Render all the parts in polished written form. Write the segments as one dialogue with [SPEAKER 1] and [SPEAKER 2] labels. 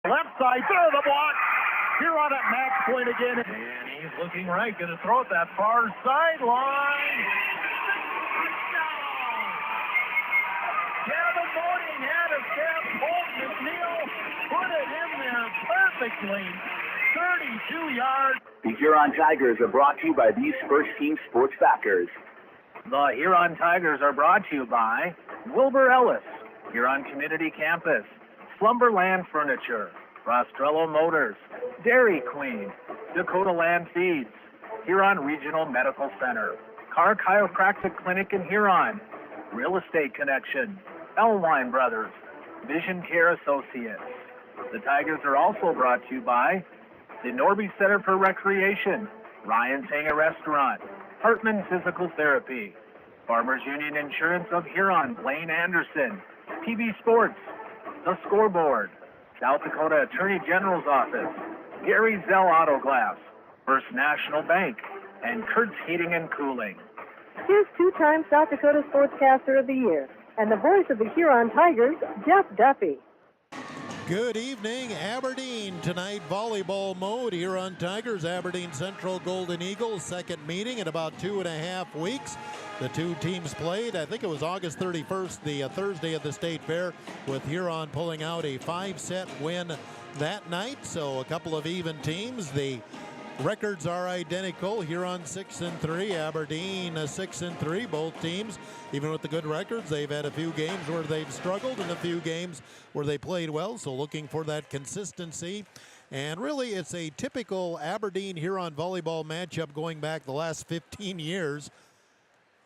[SPEAKER 1] Left side, through the block. Huron at match point again.
[SPEAKER 2] And he's looking right, going to throw it that far sideline. Gavin Moting had a step. Holt McNeil put it in there perfectly. 32 yards.
[SPEAKER 3] The Huron Tigers are brought to you by these First Team Sports backers.
[SPEAKER 2] The Huron Tigers are brought to you by Wilbur Ellis, Huron Community Campus, Slumberland Furniture, Rostrello Motors, Dairy Queen, Dakota Land Feeds, Huron Regional Medical Center, Car Chiropractic Clinic in Huron, Real Estate Connection, Elwine Brothers, Vision Care Associates. The Tigers are also brought to you by the Norby Center for Recreation, Ryan's Hangar Restaurant, Hartman Physical Therapy, Farmers Union Insurance of Huron, Blaine Anderson, TV Sports, The Scoreboard, South Dakota Attorney General's Office, Gary Zell Auto Glass, First National Bank, and Kurt's Heating and Cooling.
[SPEAKER 4] Here's two-time South Dakota Sportscaster of the Year and the voice of the Huron Tigers, Jeff Duffy.
[SPEAKER 5] Good evening, Aberdeen. Tonight, volleyball mode. Huron Tigers, Aberdeen Central Golden Eagles. Second meeting in about 2.5 weeks. The two teams played, I think it was August 31st, the Thursday of the State Fair, with Huron pulling out a 5-set win that night. So a couple of even teams. The records are identical. Huron 6-3, Aberdeen 6-3. Both teams, even with the good records, they've had a few games where they've struggled and a few games where they played well. So looking for that consistency. And really, it's a typical Aberdeen-Huron volleyball matchup going back the last 15 years.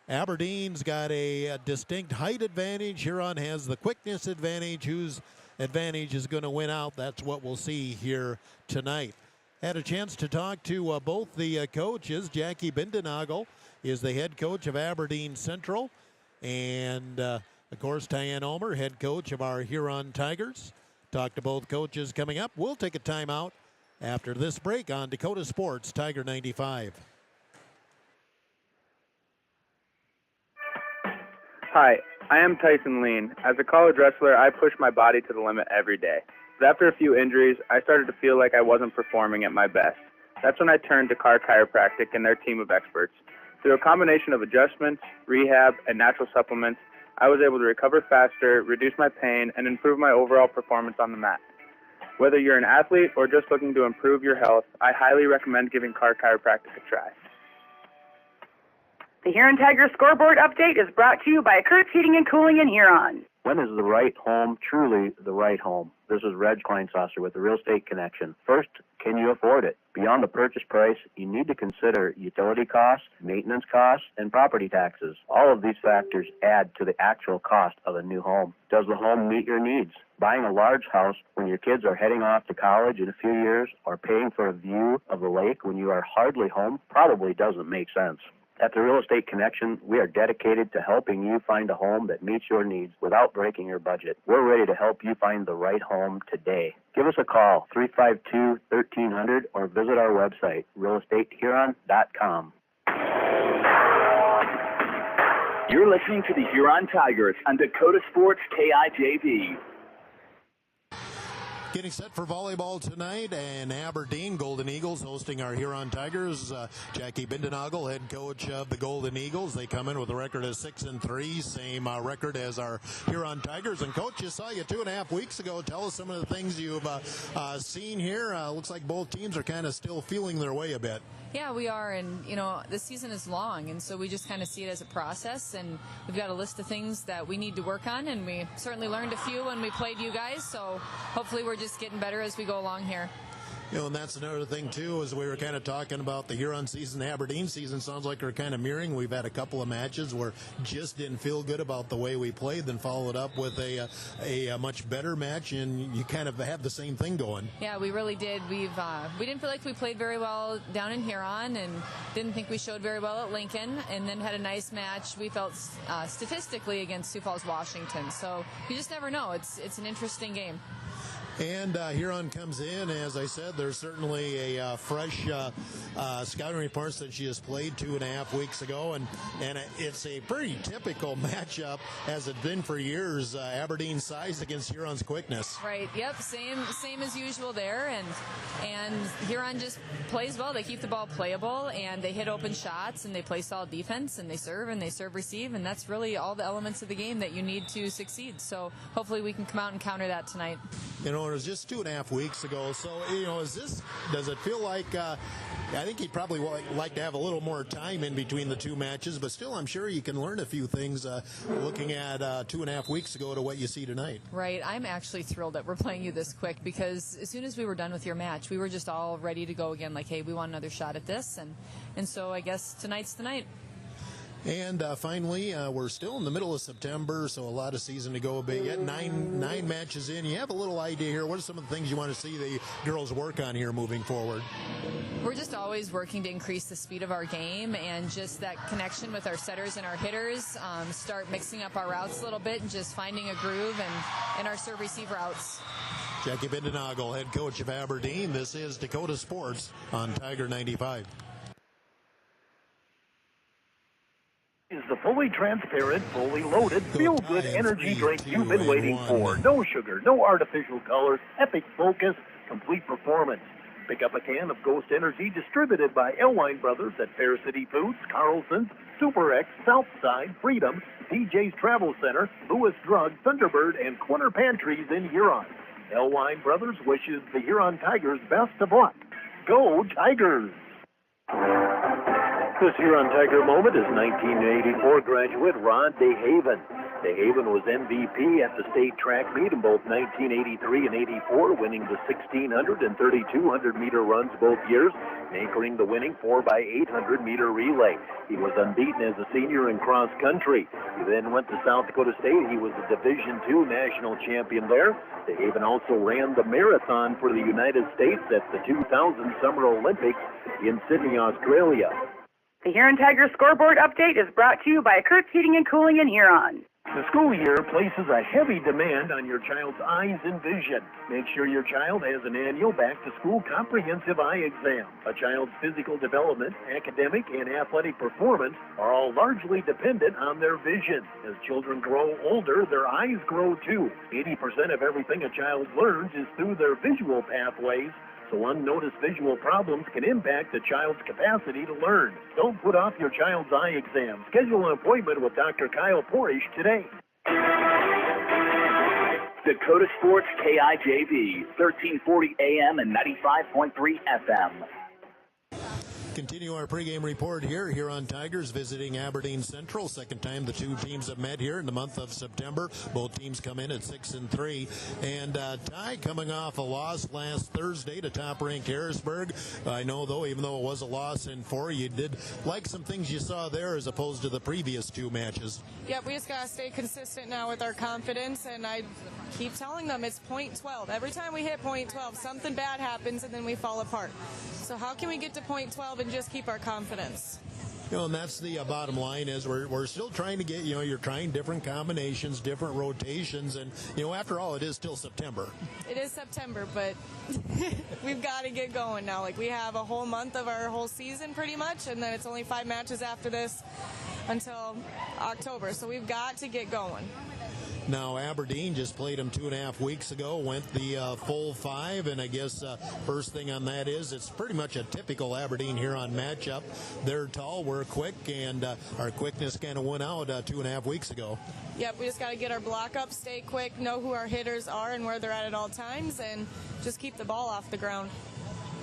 [SPEAKER 5] Aberdeen's got a distinct height advantage. Huron has the quickness advantage. Whose advantage is going to win out? That's what we'll see here tonight. Had a chance to talk to both the coaches. Jackie Bindenagel is the head coach of Aberdeen Central. And, of course, Tyann Omer, head coach of our Huron Tigers. Talk to both coaches coming up. We'll take a timeout after this break on Dakota Sports, Tiger 95.
[SPEAKER 6] Hi, I am Tyson Lean. As a college wrestler, I push my body to the limit every day. But after a few injuries, I started to feel like I wasn't performing at my best. That's when I turned to Car Chiropractic and their team of experts. Through a combination of adjustments, rehab, and natural supplements, I was able to recover faster, reduce my pain, and improve my overall performance on the mat. Whether you're an athlete or just looking to improve your health, I highly recommend giving Car Chiropractic a try.
[SPEAKER 7] The Huron Tigers scoreboard update is brought to you by Kurt's Heating and Cooling in Huron.
[SPEAKER 3] When is the right home truly the right home? This is Reg Kleinsasser with the Real Estate Connection. First, can you afford it? Beyond the purchase price, you need to consider utility costs, maintenance costs, and property taxes. All of these factors add to the actual cost of a new home. Does the home meet your needs? Buying a large house when your kids are heading off to college in a few years, or paying for a view of the lake when you are hardly home, probably doesn't make sense. At the Real Estate Connection, we are dedicated to helping you find a home that meets your needs without breaking your budget. We're ready to help you find the right home today. Give us a call, 352-1300, or visit our website, realestatehuron.com.
[SPEAKER 8] You're listening to the Huron Tigers on Dakota Sports KIJV.
[SPEAKER 5] Getting set for volleyball tonight, and Aberdeen Golden Eagles hosting our Huron Tigers. Jackie Bindenagel, head coach of the Golden Eagles. They come in with a record of 6-3, same record as our Huron Tigers. And Coach, you saw you 2.5 weeks ago. Tell us some of the things you've seen here. Looks like both teams are kind of still feeling their way a bit.
[SPEAKER 9] Yeah, we are, and the season is long, and so we just kind of see it as a process, and we've got a list of things that we need to work on, and we certainly learned a few when we played you guys, so hopefully we're just getting better as we go along here.
[SPEAKER 5] And that's another thing, too, as we were kind of talking about the Huron season, the Aberdeen season sounds like they're kind of mirroring. We've had a couple of matches where just didn't feel good about the way we played, then followed up with a much better match, and you kind of have the same thing going.
[SPEAKER 9] Yeah, we really did. We didn't feel like we played very well down in Huron, and didn't think we showed very well at Lincoln, and then had a nice match, we felt, statistically against Sioux Falls, Washington. So you just never know. It's an interesting game.
[SPEAKER 5] And Huron comes in, as I said, there's certainly a fresh scouting report that she has played 2.5 weeks ago, and it's a pretty typical matchup, as it's been for years, Aberdeen's size against Huron's quickness.
[SPEAKER 9] Right, yep, same as usual there, and Huron just plays well. They keep the ball playable, and they hit open shots, and they play solid defense, and they serve receive, and that's really all the elements of the game that you need to succeed. So hopefully we can come out and counter that tonight.
[SPEAKER 5] You know, it was just 2.5 weeks ago. So, you know, does it feel like, I think he'd probably like to have a little more time in between the two matches, but still I'm sure you can learn a few things looking at 2.5 weeks ago to what you see tonight.
[SPEAKER 9] Right. I'm actually thrilled that we're playing you this quick, because as soon as we were done with your match, we were just all ready to go again, like, hey, we want another shot at this. And so I guess tonight's the night.
[SPEAKER 5] And finally, we're still in the middle of September, so a lot of season to go. But yet nine matches in. You have a little idea here. What are some of the things you want to see the girls work on here moving forward?
[SPEAKER 9] We're just always working to increase the speed of our game and just that connection with our setters and our hitters. Start mixing up our routes a little bit and just finding a groove in our serve-receive routes.
[SPEAKER 5] Jackie Bindenagel, head coach of Aberdeen. This is Dakota Sports on Tiger 95.
[SPEAKER 1] Is the fully transparent, fully loaded, feel-good energy drink you've been waiting for. No sugar, no artificial colors, epic focus, complete performance. Pick up a can of Ghost Energy distributed by Elwine Brothers at Fair City Foods, Carlson's, Super X, Southside, Freedom, DJ's Travel Center, Lewis Drug, Thunderbird, and Quinter Pantries in Huron. Elwine Brothers wishes the Huron Tigers best of luck. Go Tigers!
[SPEAKER 3] This Huron Tiger moment is 1984 graduate Ron DeHaven. DeHaven was MVP at the state track meet in both 1983 and 84, winning the 1,600 and 3,200 meter runs both years, and anchoring the winning 4x800 meter relay. He was unbeaten as a senior in cross country. He then went to South Dakota State. He was the Division II national champion there. DeHaven also ran the marathon for the United States at the 2000 Summer Olympics in Sydney, Australia.
[SPEAKER 7] The Huron Tigers scoreboard update is brought to you by Kurt's Heating and Cooling in Huron.
[SPEAKER 1] The school year places a heavy demand on your child's eyes and vision. Make sure your child has an annual back-to-school comprehensive eye exam. A child's physical development, academic, and athletic performance are all largely dependent on their vision. As children grow older, their eyes grow too. 80% of everything a child learns is through their visual pathways, so unnoticed visual problems can impact the child's capacity to learn. Don't put off your child's eye exam. Schedule an appointment with Dr. Kyle Porish today.
[SPEAKER 8] Dakota Sports KIJV, 1340 AM and 95.3 FM.
[SPEAKER 5] Continue our pregame report here on Tigers visiting Aberdeen Central. Second time the two teams have met here in the month of September. Both teams come in at 6-3. And Ty coming off a loss last Thursday to top-ranked Harrisburg. I know, though, even though it was a loss in 4, you did like some things you saw there as opposed to the previous two matches.
[SPEAKER 10] Yep, we just got to stay consistent now with our confidence, and I keep telling them it's point 12. Every time we hit point 12, something bad happens, and then we fall apart. So how can we get to point 12 and just keep our confidence?
[SPEAKER 5] You know, and that's the bottom line is we're still trying to get, you're trying different combinations, different rotations, and, after all, it is still September.
[SPEAKER 10] It is September, but we've got to get going now. Like, we have a whole month of our whole season pretty much, and then it's only 5 matches after this until October, so we've got to get going.
[SPEAKER 5] Now, Aberdeen just played them 2.5 weeks ago, went the full 5, and I guess first thing on that is it's pretty much a typical Aberdeen-Huron matchup. They're tall, we're quick, and our quickness kind of went out 2.5 weeks ago.
[SPEAKER 10] Yep, we just got to get our block up, stay quick, know who our hitters are and where they're at all times, and just keep the ball off the ground.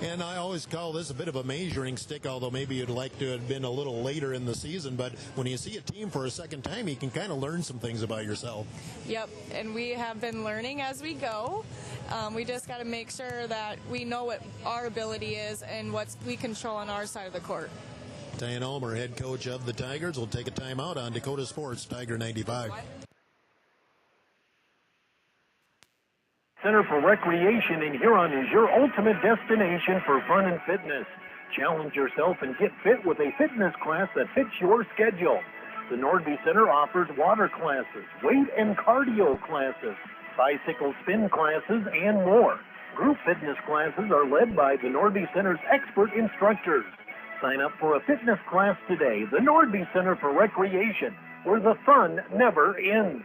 [SPEAKER 5] And I always call this a bit of a measuring stick, although maybe you'd like to have been a little later in the season. But when you see a team for a second time, you can kind of learn some things about yourself.
[SPEAKER 10] Yep, and we have been learning as we go. We just got to make sure that we know what our ability is and what we control on our side of the court.
[SPEAKER 5] Diane Ulmer, head coach of the Tigers, will take a timeout on Dakota Sports, Tiger 95.
[SPEAKER 1] Center for Recreation in Huron is your ultimate destination for fun and fitness. Challenge yourself and get fit with a fitness class that fits your schedule. The Nordby Center offers water classes, weight and cardio classes, bicycle spin classes, and more. Group fitness classes are led by the Nordby Center's expert instructors. Sign up for a fitness class today. The Nordby Center for Recreation, where the fun never ends.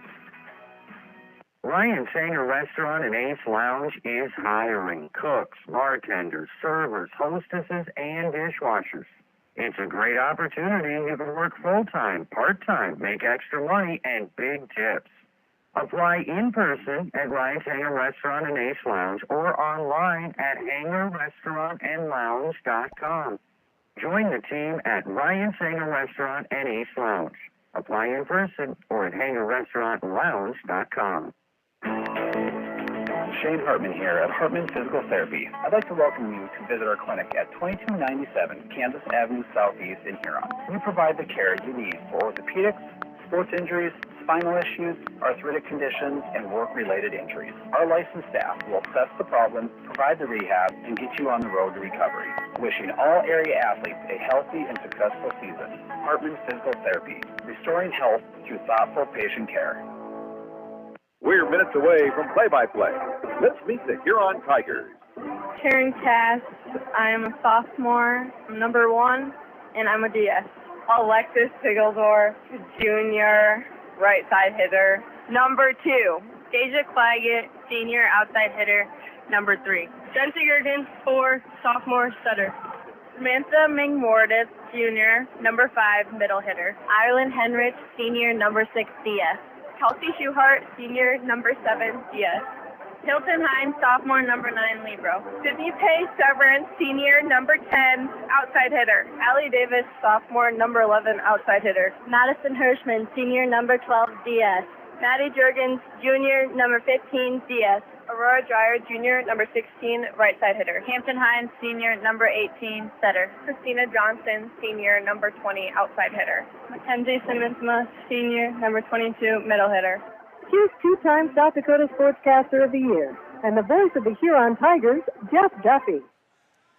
[SPEAKER 11] Ryan Sanger Restaurant and Ace Lounge is hiring cooks, bartenders, servers, hostesses, and dishwashers. It's a great opportunity. You can work full-time, part-time, make extra money, and big tips. Apply in person at Ryan Sanger Restaurant and Ace Lounge or online at hangerrestaurantandlounge.com. Join the team at Ryan Sanger Restaurant and Ace Lounge. Apply in person or at hangerrestaurantlounge.com.
[SPEAKER 12] Shane Hartman here at Hartman Physical Therapy. I'd like to welcome you to visit our clinic at 2297 Kansas Avenue Southeast in Huron. We provide the care you need for orthopedics, sports injuries, spinal issues, arthritic conditions, and work-related injuries. Our licensed staff will assess the problem, provide the rehab, and get you on the road to recovery. Wishing all area athletes a healthy and successful season. Hartman Physical Therapy, restoring health through thoughtful patient care.
[SPEAKER 13] We're minutes away from play-by-play. Let's meet the Huron Tigers.
[SPEAKER 14] Karen Cass. I'm a sophomore, number 1, and I'm a DS. Alexis Sigildor, junior, right side hitter. Number 2, Deja Claggett, senior, outside hitter. Number 3, Jensen Jurgens, 4, sophomore, setter. Samantha Ming-Mortis, junior, number 5, middle hitter. Ireland Henrich, senior, number 6, DS. Kelsey Schuhart, senior, number 7, DS. Hilton Hines, sophomore, number 9, libero. Sydney Pace Severance, senior, number 10, outside hitter. Allie Davis, sophomore, number 11, outside hitter. Madison Hirschman, senior, number 12, DS. Maddie Jurgens, junior, number 15, DS. Aurora Dreyer, junior, number 16, right side hitter. Hampton Hines, senior, number 18, setter. Christina Johnson, senior, number 20, outside hitter. Mackenzie Simmonsma, senior, number 22, middle hitter.
[SPEAKER 4] Here's 2-time South Dakota Sportscaster of the Year and the voice of the Huron Tigers, Jeff Duffy.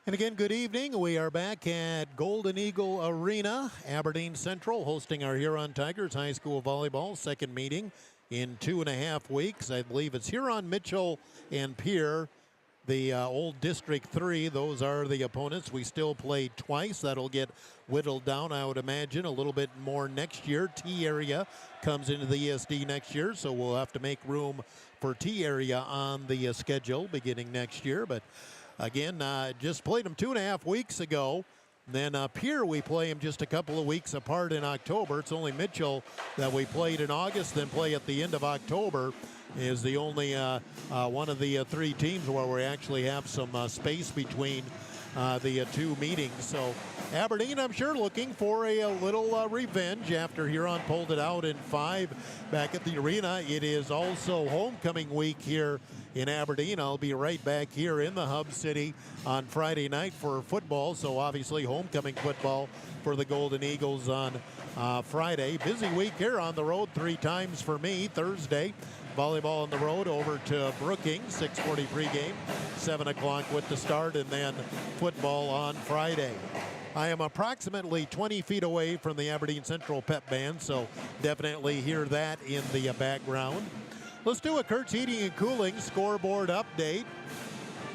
[SPEAKER 5] And again, good evening. We are back at Golden Eagle Arena, Aberdeen Central, hosting our Huron Tigers high school volleyball second meeting in 2.5 weeks. I believe it's Huron, Mitchell, and Pierre, the old District 3. Those are the opponents. We still play twice. That'll get whittled down, I would imagine, a little bit more next year. T area comes into the ESD next year, so we'll have to make room for T area on the schedule beginning next year. But again, just played them 2.5 weeks ago. Then up here, we play them just a couple of weeks apart in October. It's only Mitchell that we played in August, then play at the end of October is the only one of the 3 teams where we actually have some space between the 2 meetings. So Aberdeen, I'm sure, looking for a little revenge after Huron pulled it out in 5 back at the arena. It is also homecoming week here in Aberdeen. I'll be right back here in the Hub City on Friday night for football. So obviously homecoming football for the Golden Eagles on Friday. Busy week here on the road 3 times for me. Thursday, volleyball on the road over to Brookings, 6:40 pregame, 7 o'clock with the start, and then football on Friday. I am approximately 20 feet away from the Aberdeen Central Pep Band, so definitely hear that in the background. Let's do a Kurtz Heating and Cooling scoreboard update.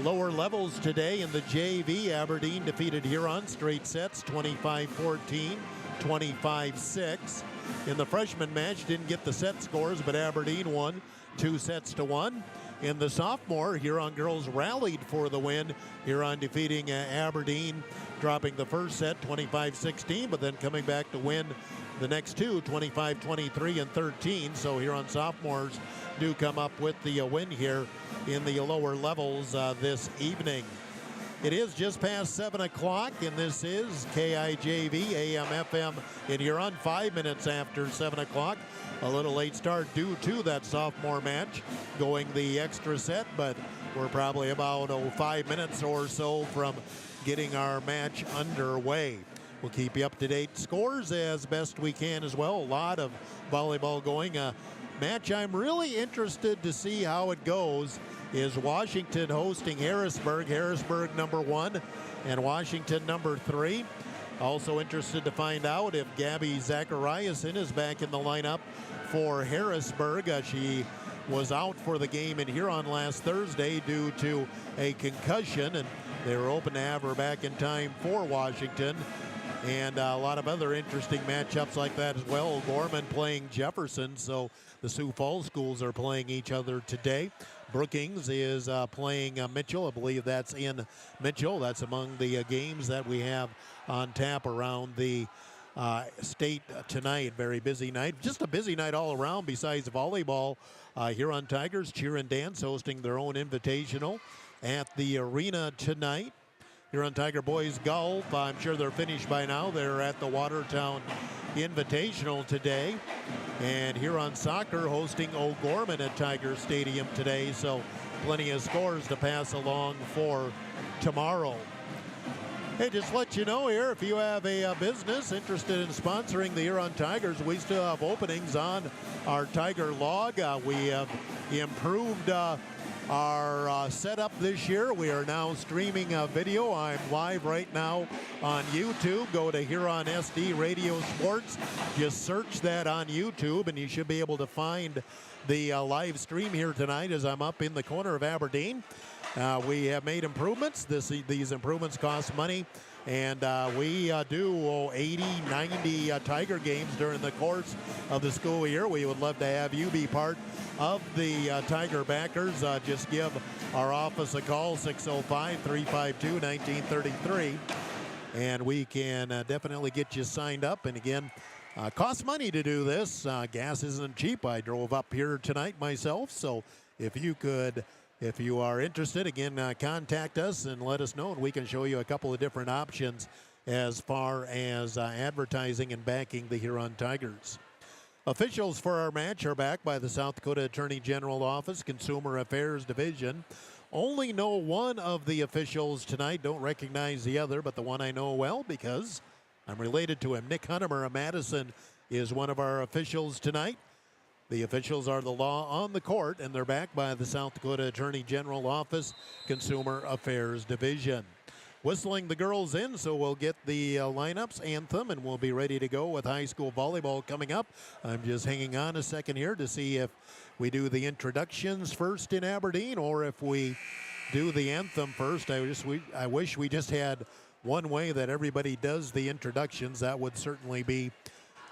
[SPEAKER 5] Lower levels today in the JV. Aberdeen defeated Huron straight sets, 25-14, 25-6. In the freshman match, didn't get the set scores, but Aberdeen won 2-1. In the sophomore, Huron girls rallied for the win. Huron defeating Aberdeen, dropping the first set 25-16, but then coming back to win the next 2, 25-23 and 13. So Huron sophomores do come up with the win here in the lower levels this evening. It is just past 7 o'clock, and this is KIJV AM/FM in Huron, 5 minutes after 7 o'clock. A little late start due to that sophomore match going the extra set, but we're probably about 5 minutes or so from getting our match underway. We'll keep you up to date scores as best we can as well. A lot of volleyball going. A match I'm really interested to see how it goes is Washington hosting Harrisburg. Harrisburg number 1 and Washington number 3. Also interested to find out if Gabby Zachariasen is back in the lineup for Harrisburg. She was out for the game in Huron last Thursday due to a concussion, and they were hoping to have her back in time for Washington. And a lot of other interesting matchups like that as well. Gorman playing Jefferson, so the Sioux Falls schools are playing each other today. Brookings is playing Mitchell. I believe that's in Mitchell. That's among the games that we have on tap around the state tonight. Very busy night. Just a busy night all around besides volleyball. Huron Tigers cheer and dance hosting their own invitational at the arena tonight. Huron Tiger boys golf, I'm sure they're finished by now. They're at the Watertown Invitational today. And Huron soccer hosting O'Gorman at Tiger Stadium today. So plenty of scores to pass along for tomorrow. Hey, just let you know here, if you have a business interested in sponsoring the Huron Tigers, we still have openings on our Tiger log. We have improved our setup this year. We are now streaming video. I'm live right now on YouTube. Go to Huron SD Radio Sports. Just search that on YouTube, and you should be able to find the live stream here tonight as I'm up in the corner of Aberdeen. We have made improvements. These improvements cost money, and we do 80, 90 Tiger games during the course of the school year. We would love to have you be part of the Tiger backers. Just give our office a call, 605-352-1933, and we can definitely get you signed up. And again, costs money to do this. Gas isn't cheap. I drove up here tonight myself, so if you are interested, again, contact us and let us know, and we can show you a couple of different options as far as advertising and backing the Huron Tigers. Officials for our match are backed by the South Dakota Attorney General Office, Consumer Affairs Division. Only know one of the officials tonight. Don't recognize the other, but the one I know well because I'm related to him. Nick Huntemer of Madison is one of our officials tonight. The officials are the law on the court, and they're backed by the South Dakota Attorney General Office, Consumer Affairs Division. Whistling the girls in, so we'll get the lineups, anthem, and we'll be ready to go with high school volleyball coming up. I'm just hanging on a second here to see if we do the introductions first in Aberdeen or if we do the anthem first. I wish we just had one way that everybody does the introductions. That would certainly be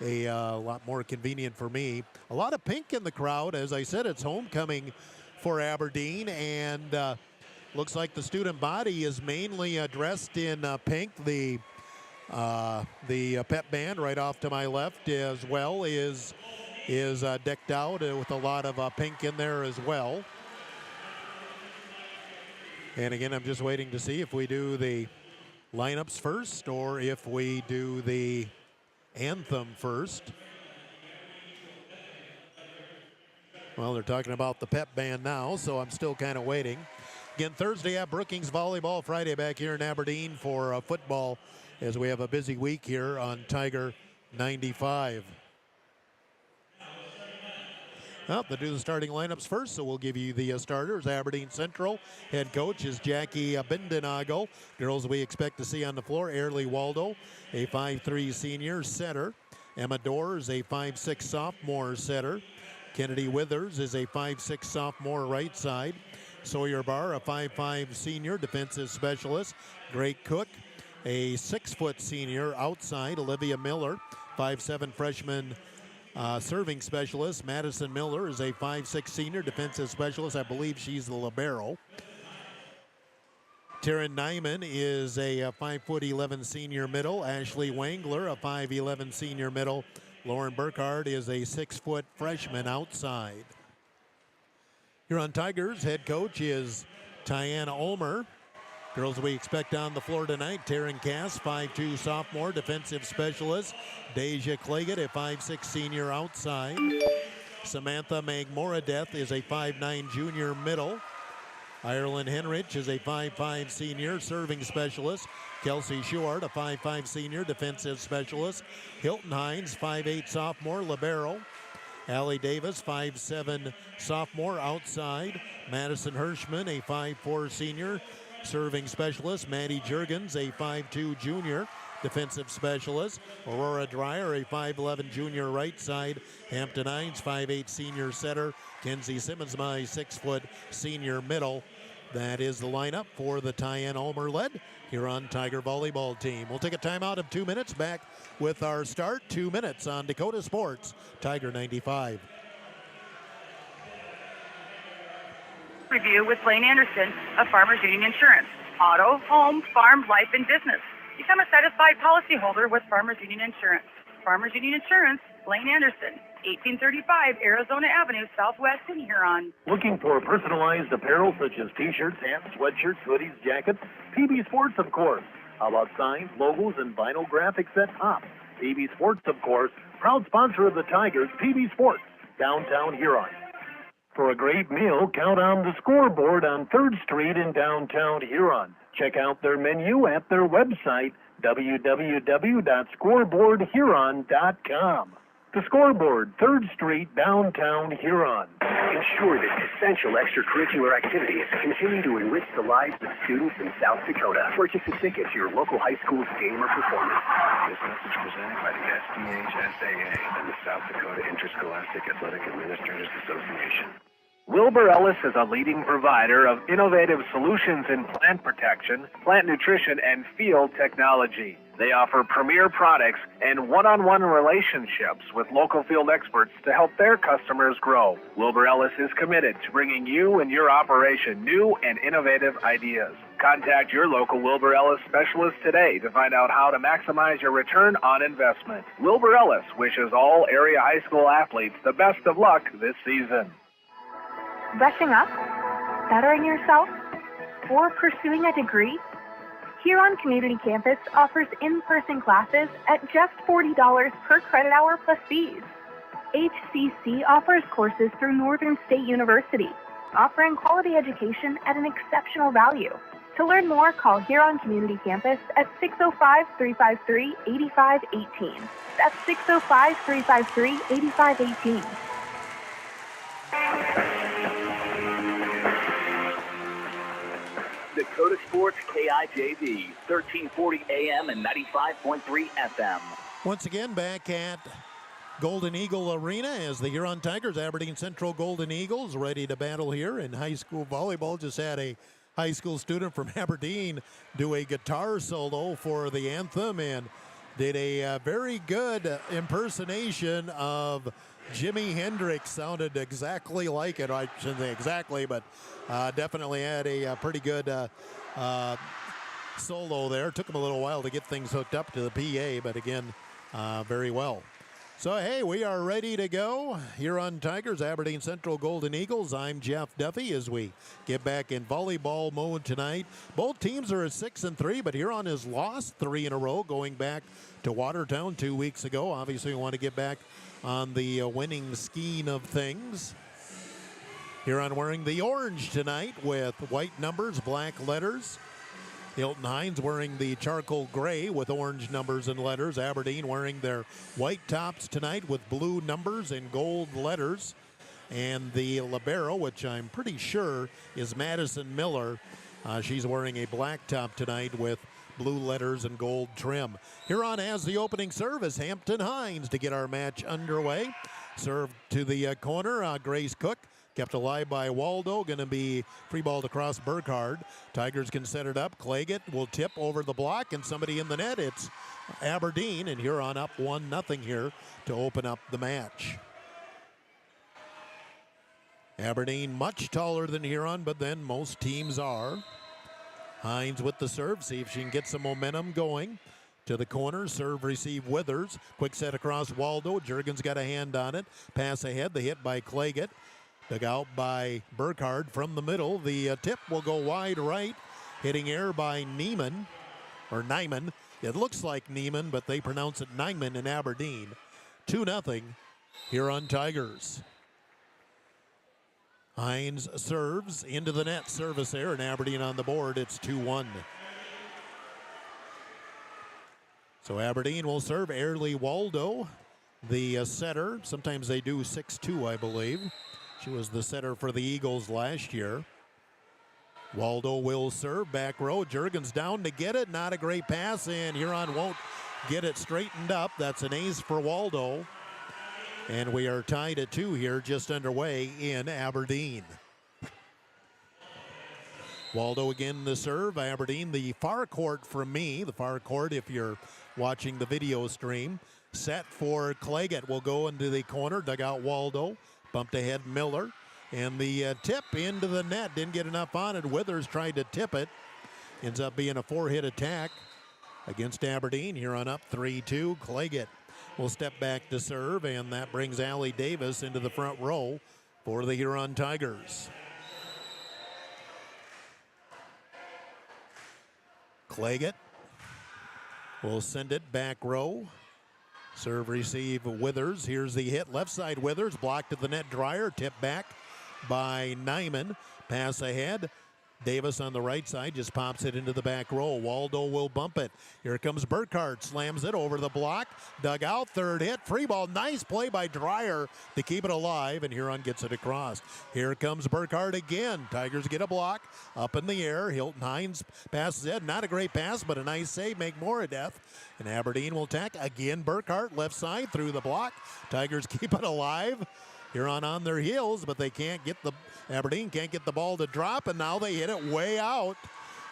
[SPEAKER 5] a lot more convenient for me. A lot of pink in the crowd. As I said, it's homecoming for Aberdeen, and looks like the student body is mainly dressed in pink. The pep band right off to my left as well is decked out with a lot of pink in there as well. And again, I'm just waiting to see if we do the lineups first or if we do the anthem first. Well, they're talking about the pep band now, so I'm still kind of waiting. Again, Thursday at Brookings volleyball, Friday back here in Aberdeen for football as we have a busy week here on Tiger 95. Well, they do the starting lineups first, so we'll give you the starters. Aberdeen Central head coach is Jackie Bindenagle. Girls we expect to see on the floor, Airlie Waldo, a 5'3 senior setter. Emma Dorr is a 5'6 sophomore setter. Kennedy Withers is a 5'6 sophomore right side. Sawyer Barr, a 5'5 senior defensive specialist. Great Cook, a 6-foot senior outside. Olivia Miller, 5'7 freshman serving specialist. Madison Miller is a 5'6 senior defensive specialist. I believe she's the libero. Taryn Nyman is a 5'11 senior middle. Ashley Wangler, a 5'11 senior middle. Lauren Burkhardt is a 6-foot freshman outside. Huron Tigers head coach is Tiana Ulmer. Girls we expect on the floor tonight, Taryn Cass, 5'2 sophomore defensive specialist. Deja Claggett, a 5'6 senior outside. Samantha Magmoradeth is a 5'9 junior middle. Ireland Henrich is a 5'5 senior serving specialist. Kelsey Schuart, a 5'5 senior defensive specialist. Hilton Hines, 5'8 sophomore libero. Allie Davis, 5'7 sophomore outside. Madison Hirschman, a 5'4 senior serving specialist. Maddie Jurgens, a 5'2 junior defensive specialist. Aurora Dreyer, a 5'11 junior right side. Hampton Hines, 5'8 senior center. Kenzie Simmons, my 6-foot senior middle. That is the lineup for the Tyann Ulmer-led Huron Tiger volleyball team. We'll take a timeout of 2 minutes. Back with our start. 2 minutes on Dakota Sports, Tiger 95.
[SPEAKER 7] Review with Blaine Anderson of Farmers Union Insurance. Auto, home, farm, life, and business. Become a satisfied policyholder with Farmers Union Insurance. Farmers Union Insurance, Blaine Anderson, 1835 Arizona Avenue, Southwest in Huron.
[SPEAKER 1] Looking for personalized apparel such as t-shirts, hats, sweatshirts, hoodies, jackets? PB Sports, of course. How about signs, logos, and vinyl graphics at top? PB Sports, of course, proud sponsor of the Tigers, PB Sports, downtown Huron. For a great meal, count on the Scoreboard on 3rd Street in downtown Huron. Check out their menu at their website, www.scoreboardhuron.com. The Scoreboard, 3rd Street, downtown Huron.
[SPEAKER 15] Ensure that essential extracurricular activities continue to enrich the lives of students in South Dakota. Purchase a ticket to your local high school's game or performance.
[SPEAKER 16] This message presented by the SDHSAA and the South Dakota Interscholastic Athletic Administrators Association.
[SPEAKER 2] Wilbur Ellis is a leading provider of innovative solutions in plant protection, plant nutrition, and field technology. They offer premier products and one-on-one relationships with local field experts to help their customers grow. Wilbur Ellis is committed to bringing you and your operation new and innovative ideas. Contact your local Wilbur Ellis specialist today to find out how to maximize your return on investment. Wilbur Ellis wishes all area high school athletes the best of luck this season.
[SPEAKER 17] Brushing up, bettering yourself, or pursuing a degree? Huron Community Campus offers in-person classes at just $40 per credit hour plus fees. HCC offers courses through Northern State University, offering quality education at an exceptional value. To learn more, call Huron Community Campus at 605-353-8518. That's 605-353-8518.
[SPEAKER 8] Dakota Sports KIJV, 1340 AM and 95.3 FM.
[SPEAKER 5] Once again, back at Golden Eagle Arena as the Huron Tigers, Aberdeen Central Golden Eagles, ready to battle here in high school volleyball. Just had a high school student from Aberdeen do a guitar solo for the anthem and did a very good impersonation of Jimi Hendrix. Sounded exactly like it. I shouldn't say exactly, but definitely had a pretty good solo there. Took him a little while to get things hooked up to the PA, but again, very well. So, hey, we are ready to go. Huron Tigers, Aberdeen Central Golden Eagles. I'm Jeff Duffy as we get back in volleyball mode tonight. Both teams are at 6-3, but Huron has lost 3 in a row going back to Watertown 2 weeks ago. Obviously, we want to get back on the winning scheme of things. Huron wearing the orange tonight with white numbers, black letters. Hilton Hines wearing the charcoal gray with orange numbers and letters. Aberdeen wearing their white tops tonight with blue numbers and gold letters. And the libero, which I'm pretty sure is Madison Miller, she's wearing a black top tonight with blue letters and gold trim. Huron has the opening serve as Hampton Hines to get our match underway. Serve to the corner, Grace Cook. Kept alive by Waldo, going to be free ball across Burkhardt. Tigers can set it up. Claggett will tip over the block, and somebody in the net. It's Aberdeen, and Huron up 1-0 here to open up the match. Aberdeen much taller than Huron, but then most teams are. Hines with the serve, see if she can get some momentum going. To the corner, serve, receive, Withers. Quick set across Waldo. Juergens got a hand on it. Pass ahead, the hit by Claggett. Dug out by Burkhardt from the middle. The tip will go wide right. Hitting air by Neiman, or Nyman. It looks like Neiman, but they pronounce it Nyman in Aberdeen. 2-0 Huron Tigers. Hines serves into the net. Service there, and Aberdeen on the board. It's 2-1. So Aberdeen will serve. Airly Waldo, the setter. Sometimes they do 6-2, I believe. She was the setter for the Eagles last year. Waldo will serve, back row. Juergens down to get it. Not a great pass, and Huron won't get it straightened up. That's an ace for Waldo. And we are tied at 2 here, just underway in Aberdeen. Waldo again the serve. Aberdeen, the far court from me. The far court if you're watching the video stream. Set for Claggett. Will go into the corner. Dug out Waldo. Bumped ahead Miller. And the tip into the net. Didn't get enough on it. Withers tried to tip it. Ends up being a 4-hit attack against Aberdeen. Here on up 3-2. Claggett will step back to serve. And that brings Allie Davis into the front row for the Huron Tigers. Claggett will send it back row. Serve receive Withers. Here's the hit. Left side Withers. Blocked at the net. Dreyer. Tip back by Nyman. Pass ahead. Davis on the right side just pops it into the back row. Waldo will bump it. Here comes Burkhart. Slams it over the block. Dug out. Third hit. Free ball. Nice play by Dreyer to keep it alive. And Huron gets it across. Here comes Burkhart again. Tigers get a block. Up in the air. Hilton Hines passes it. Not a great pass, but a nice save. Make more a death. And Aberdeen will attack. Again Burkhart. Left side through the block. Tigers keep it alive. Huron on their heels, but they can't get the Aberdeen can't get the ball to drop, and now they hit it way out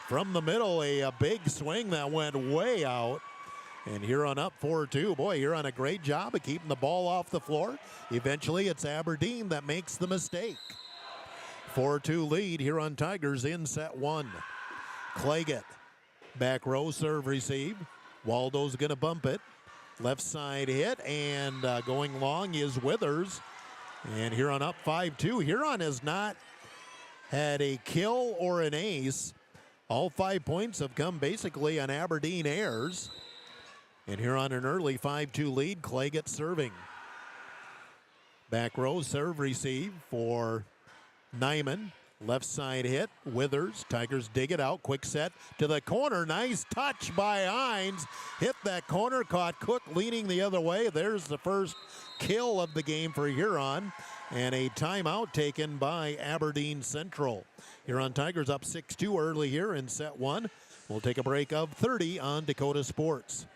[SPEAKER 5] from the middle. A big swing that went way out. And Huron up 4-2. Boy, Huron a great job of keeping the ball off the floor. Eventually, it's Aberdeen that makes the mistake. 4-2 lead. Huron Tigers in set 1. Claggett, back row serve receive. Waldo's going to bump it. Left side hit, and going long is Withers. And Huron up 5-2. Huron has not had a kill or an ace. All 5 points have come basically on Aberdeen airs. And Huron an early 5-2 lead. Claggett serving. Back row serve receive for Nyman. Left side hit. Withers. Tigers dig it out. Quick set to the corner. Nice touch by Hines. Hit that corner. Caught Cook leaning the other way. There's the first kill of the game for Huron. And a timeout taken by Aberdeen Central. Huron Tigers up 6-2 early here in set 1. We'll take a break of 30 on Dakota Sports.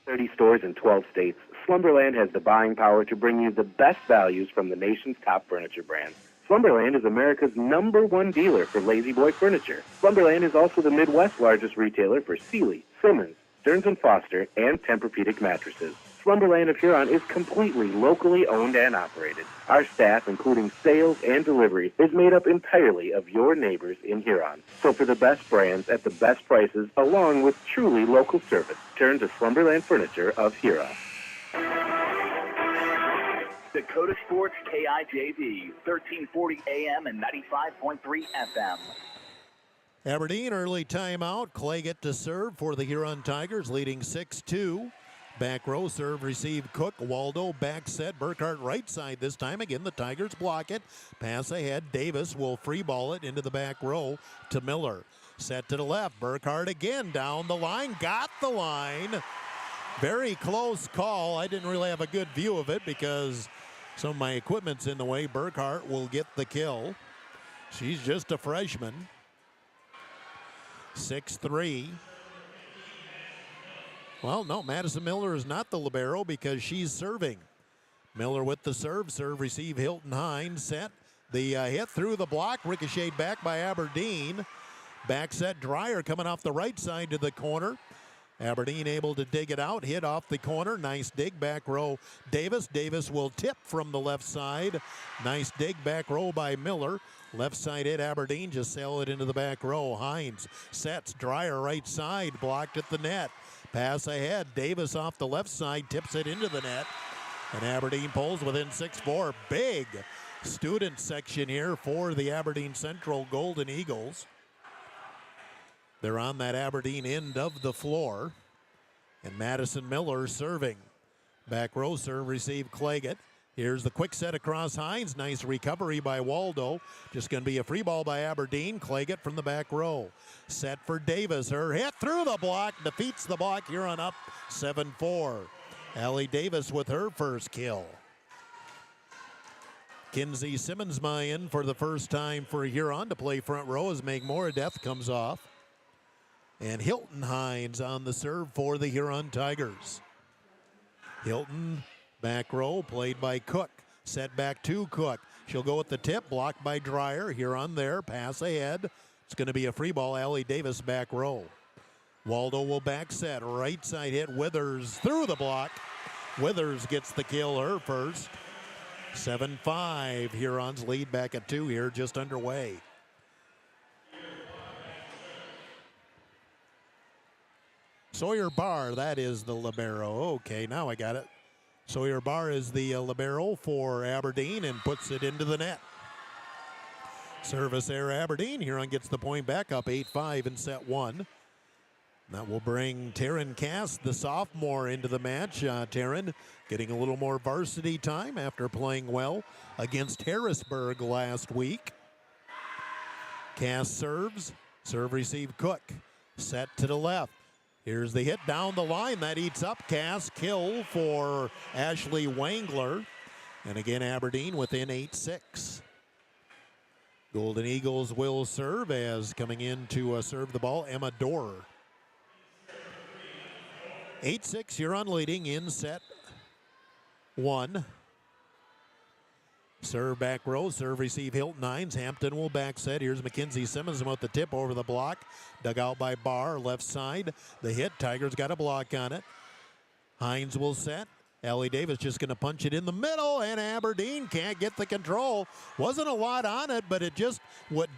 [SPEAKER 15] 30 stores in 12 states, Slumberland has the buying power to bring you the best values from the nation's top furniture brands. Slumberland is America's #1 dealer for Lazy Boy furniture. Slumberland is also the Midwest's largest retailer for Sealy, Simmons, Stearns & Foster, and Tempur-Pedic mattresses. Slumberland of Huron is completely locally owned and operated. Our staff, including sales and delivery, is made up entirely of your neighbors in Huron. So for the best brands at the best prices, along with truly local service, turn to Slumberland Furniture of Huron.
[SPEAKER 8] Dakota Sports KIJV, 1340 AM and 95.3 FM.
[SPEAKER 5] Aberdeen early timeout. Claggett to serve for the Huron Tigers, leading 6-2. Back row serve receive Cook. Waldo back set. Burkhart right side this time. Again, the Tigers block it. Pass ahead. Davis will free ball it into the back row to Miller. Set to the left. Burkhart again down the line. Got the line. Very close call. I didn't really have a good view of it because some of my equipment's in the way. Burkhart will get the kill. She's just a freshman. 6-3. Well, no, Madison Miller is not the libero because she's serving. Miller with the serve. Serve receive Hilton Hines. Set. The hit through the block. Ricocheted back by Aberdeen. Back set Dreyer coming off the right side to the corner. Aberdeen able to dig it out. Hit off the corner. Nice dig. Back row Davis. Davis will tip from the left side. Nice dig. Back row by Miller. Left side hit Aberdeen. Just sail it into the back row. Hines sets. Dreyer right side. Blocked at the net. Pass ahead. Davis off the left side. Tips it into the net. And Aberdeen pulls within 6-4. Big student section here for the Aberdeen Central Golden Eagles. They're on that Aberdeen end of the floor. And Madison Miller serving. Back row serve receive Claggett. Here's the quick set across Hines. Nice recovery by Waldo. Just going to be a free ball by Aberdeen. Claggett from the back row. Set for Davis. Her hit through the block. Defeats the block. Huron up 7-4. Allie Davis with her first kill. Kinsey Simmonsma in for the first time for Huron to play front row as McMoradeth comes off. And Hilton Hines on the serve for the Huron Tigers. Hilton, back row, played by Cook. Set back to Cook. She'll go with the tip, blocked by Dreyer. Huron there, pass ahead. It's going to be a free ball. Allie Davis back row. Waldo will back set. Right side hit. Withers through the block. Withers gets the kill, her first. 7-5. Huron's lead back at 2 here, just underway. Sawyer Barr, that is the libero. Okay, now I got it. Sawyer Barr is the libero for Aberdeen and puts it into the net. Service error Aberdeen. Huron gets the point back up 8-5 in set 1. That will bring Taryn Cass, the sophomore, into the match. Taryn getting a little more varsity time after playing well against Harrisburg last week. Cass serves. Serve receive Cook. Set to the left. Here's the hit down the line. That eats up Cass. Kill for Ashley Wangler. And again, Aberdeen within 8-6. Golden Eagles will serve as coming in to serve the ball, Emma Dorer. 8-6, Huron leading in set 1. Serve back row, serve receive Hilton Hines. Hampton will back set. Here's Mackenzie Simmons with the tip over the block. Dug out by Barr, left side. The hit, Tigers got a block on it. Hines will set. Allie Davis just going to punch it in the middle, and Aberdeen can't get the control. Wasn't a lot on it, but it just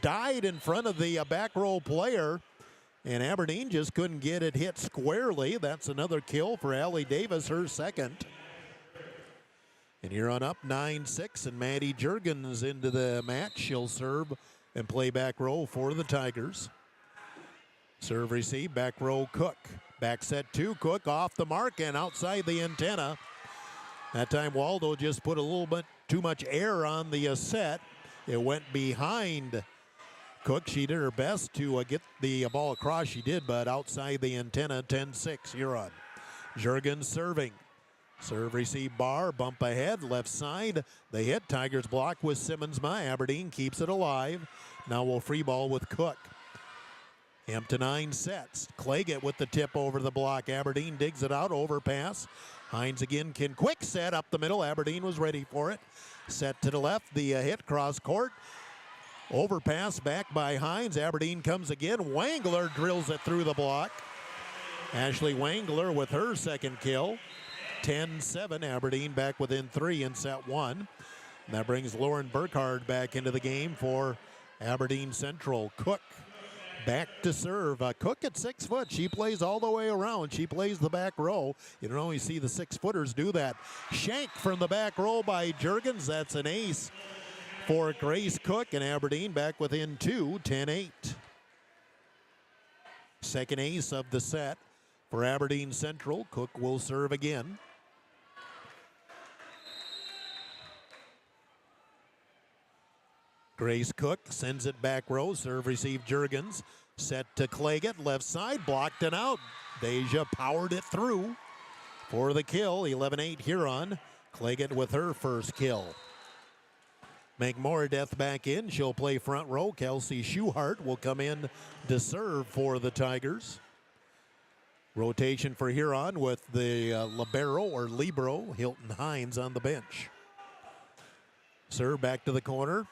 [SPEAKER 5] died in front of the back row player. And Aberdeen just couldn't get it hit squarely. That's another kill for Allie Davis, her second. And you're on up 9-6, and Maddie Juergens into the match. She'll serve and play back row for the Tigers. Serve receive, back row Cook. Back set to Cook, off the mark and outside the antenna. That time Waldo just put a little bit too much air on the set. It went behind Cook. She did her best to get the ball across. She did, but outside the antenna, 10-6, Huron. Juergens serving. Serve receive Barr, bump ahead, left side. The hit, Tigers block with Simmonsma. Aberdeen keeps it alive. Now we'll free ball with Cook. Hampton Hines sets. Claggett with the tip over the block. Aberdeen digs it out, overpass. Hines again can quick set up the middle. Aberdeen was ready for it. Set to the left, the hit cross court. Overpass back by Hines. Aberdeen comes again. Wangler drills it through the block. Ashley Wangler with her second kill. 10-7, Aberdeen back within 3 in set 1. And that brings Lauren Burkhardt back into the game for Aberdeen Central. Cook back to serve. Cook at 6 foot. She plays all the way around. She plays the back row. You don't always see the 6-footers do that. Shank from the back row by Juergens. That's an ace for Grace Cook, and Aberdeen back within 2, 10-8. Second ace of the set for Aberdeen Central. Cook will serve again. Grace Cook sends it back row. Serve receive Juergens. Set to Claggett. Left side. Blocked and out. Deja powered it through for the kill. 11-8 Huron. Claggett with her first kill. McMoradeth back in. She'll play front row. Kelsey Schuhart will come in to serve for the Tigers. Rotation for Huron with the libero or libero, Hilton Hines on the bench. Serve back to the corner.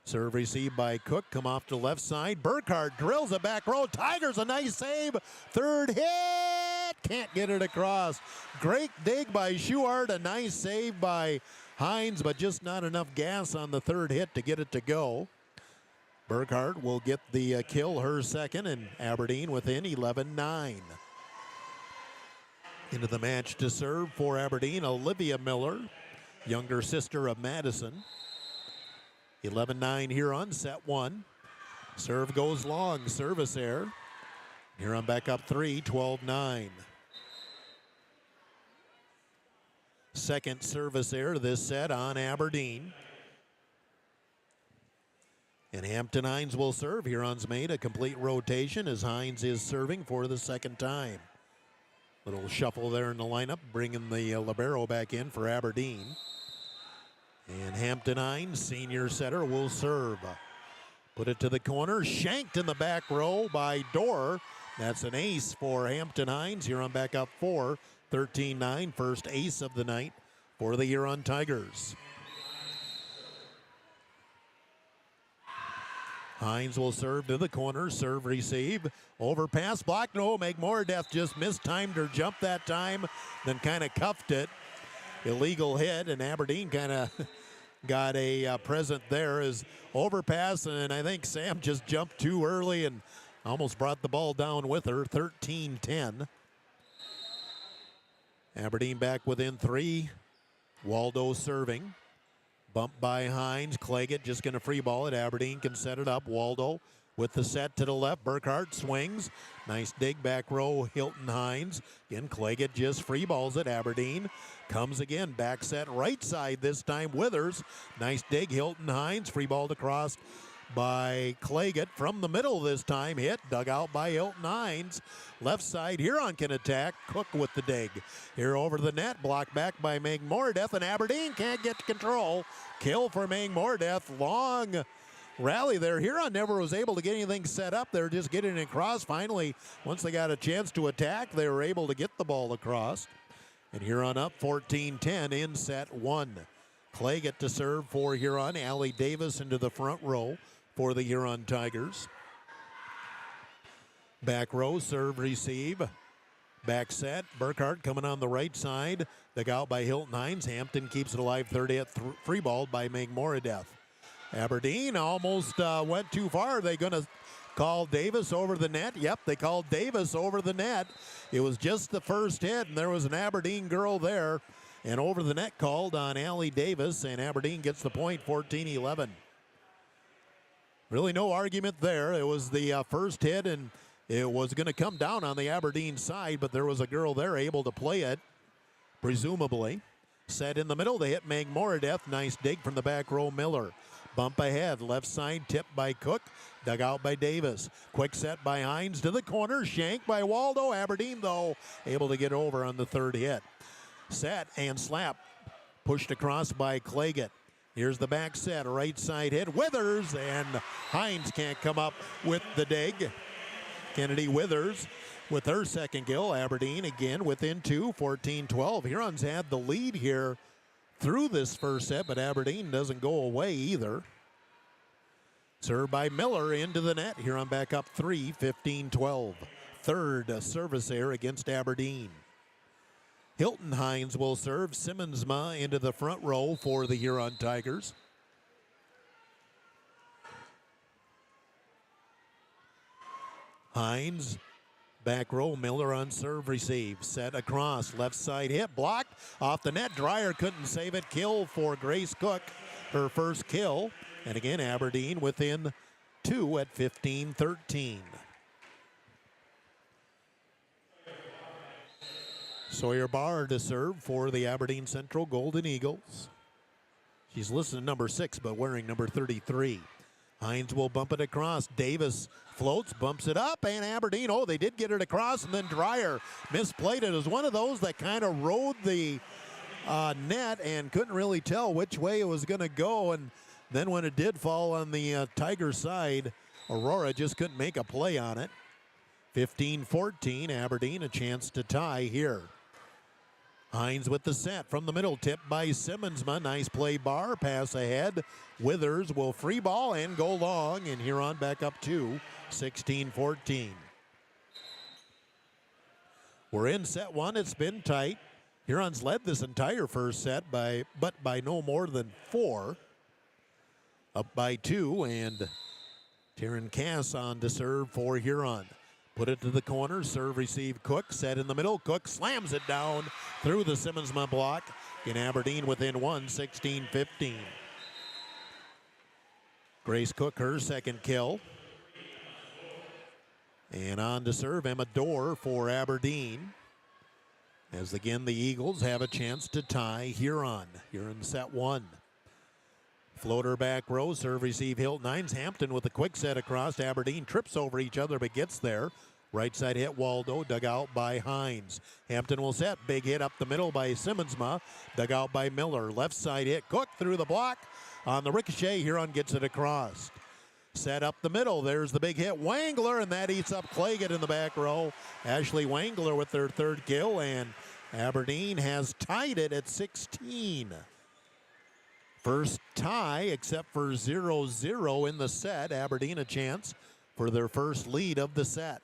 [SPEAKER 5] Serve received by Cook. Come off to the left side. Burkhardt drills it back row. Tigers a nice save. Third hit. Can't get it across. Great dig by Schuhart. A nice save by Hines, but just not enough gas on the third hit to get it to go. Burkhardt will get the kill, her second, and Aberdeen within 11-9. Into the match to serve for Aberdeen, Olivia Miller, younger sister of Madison. 11-9 Huron, set 1. Serve goes long, service error. Huron back up 3, 12-9. Second service error this set on Aberdeen. And Hampton Hines will serve. Huron's made a complete rotation as Hines is serving for the second time. Little shuffle there in the lineup, bringing the libero back in for Aberdeen. And Hampton Hines, senior setter, will serve. Put it to the corner, shanked in the back row by Dorr. That's an ace for Hampton Hines. Huron back up 4, 13-9, first ace of the night for the Huron Tigers. Hines will serve to the corner, serve, receive, overpass, block, no, Megmoredeath just mistimed her jump that time, then kind of cuffed it. Illegal hit, and Aberdeen kind of got a present there as overpass, and I think Sam just jumped too early and almost brought the ball down with her, 13-10. Aberdeen back within 3. Waldo serving. Bump by Hines. Claggett just going to free ball it. Aberdeen can set it up. Waldo with the set to the left. Burkhart swings. Nice dig back row. Hilton Hines. Again, Claggett just free balls it. Aberdeen comes again. Back set right side this time. Withers. Nice dig. Hilton Hines. Free balled across by Claggett from the middle this time. Hit. Dug out by Hilton Hines. Left side. Huron can attack. Cook with the dig. Here over the net. Blocked back by Megmoredeath, and Aberdeen can't get control. Kill for Megmoredeath. Long rally there. Huron never was able to get anything set up. They were just getting it across. Finally, once they got a chance to attack, they were able to get the ball across. And Huron up 14-10 in set 1. Claggett to serve for Huron. Allie Davis into the front row for the Huron Tigers. Back row, serve, receive. Back set. Burkhart coming on the right side. Dug out by Hilton Hines. Hampton keeps it alive. 30th free ball by Megmoredeath. Aberdeen almost went too far. Are they going to call Davis over the net? Yep, they called Davis over the net. It was just the first hit, and there was an Aberdeen girl there. And over the net called on Allie Davis, and Aberdeen gets the point, 14-11. Really no argument there. It was the first hit, and it was going to come down on the Aberdeen side, but there was a girl there able to play it, presumably. Set in the middle, they hit Megmoredeath. Nice dig from the back row, Miller. Bump ahead, left side, tipped by Cook. Dug out by Davis. Quick set by Hines to the corner. Shank by Waldo. Aberdeen, though, able to get over on the third hit. Set and slap. Pushed across by Claggett. Here's the back set. Right side hit. Withers, and Hines can't come up with the dig. Kennedy Withers with her second kill. Aberdeen again within 2, 14-12. Huron's had the lead here through this first set, but Aberdeen doesn't go away either. Served by Miller into the net. Huron back up 3, 15-12. Third service error against Aberdeen. Hilton Hines will serve. Simmonsma into the front row for the Huron Tigers. Hines, back row, Miller on serve, receive. Set across, left side hit, blocked, off the net. Dreyer couldn't save it. Kill for Grace Cook, her first kill. And again, Aberdeen within 2 at 15-13. Sawyer Barr to serve for the Aberdeen Central Golden Eagles. She's listed at number 6, but wearing number 33. Hines will bump it across. Davis floats, bumps it up, and Aberdeen, they did get it across, and then Dreyer misplayed it. It was one of those that kind of rode the net and couldn't really tell which way it was going to go, and then when it did fall on the Tiger side, Aurora just couldn't make a play on it. 15-14, Aberdeen a chance to tie here. Hines with the set from the middle, tip by Simmonsma. Nice play, Barr, pass ahead. Withers will free ball and go long, and Huron back up 2, 16-14. We're in set 1. It's been tight. Huron's led this entire first set by no more than 4. Up by 2, and Taryn Cass on to serve for Huron. Put it to the corner, serve, receive, Cook, set in the middle. Cook slams it down through the Simmonsma block. In Aberdeen within 1, 16-15. Grace Cook, her second kill. And on to serve, Emma Dorr for Aberdeen. As again, the Eagles have a chance to tie Huron. Huron set 1. Floater back row, serve, receive, Hilton Hines. Hampton with a quick set across. Aberdeen trips over each other but gets there. Right side hit Waldo, dug out by Hines. Hampton will set, big hit up the middle by Simmonsma, dug out by Miller. Left side hit, Cook through the block. On the ricochet, Huron gets it across. Set up the middle, there's the big hit, Wangler, and that eats up Claggett in the back row. Ashley Wangler with their third kill, and Aberdeen has tied it at 16. First tie, except for 0-0 in the set. Aberdeen a chance for their first lead of the set.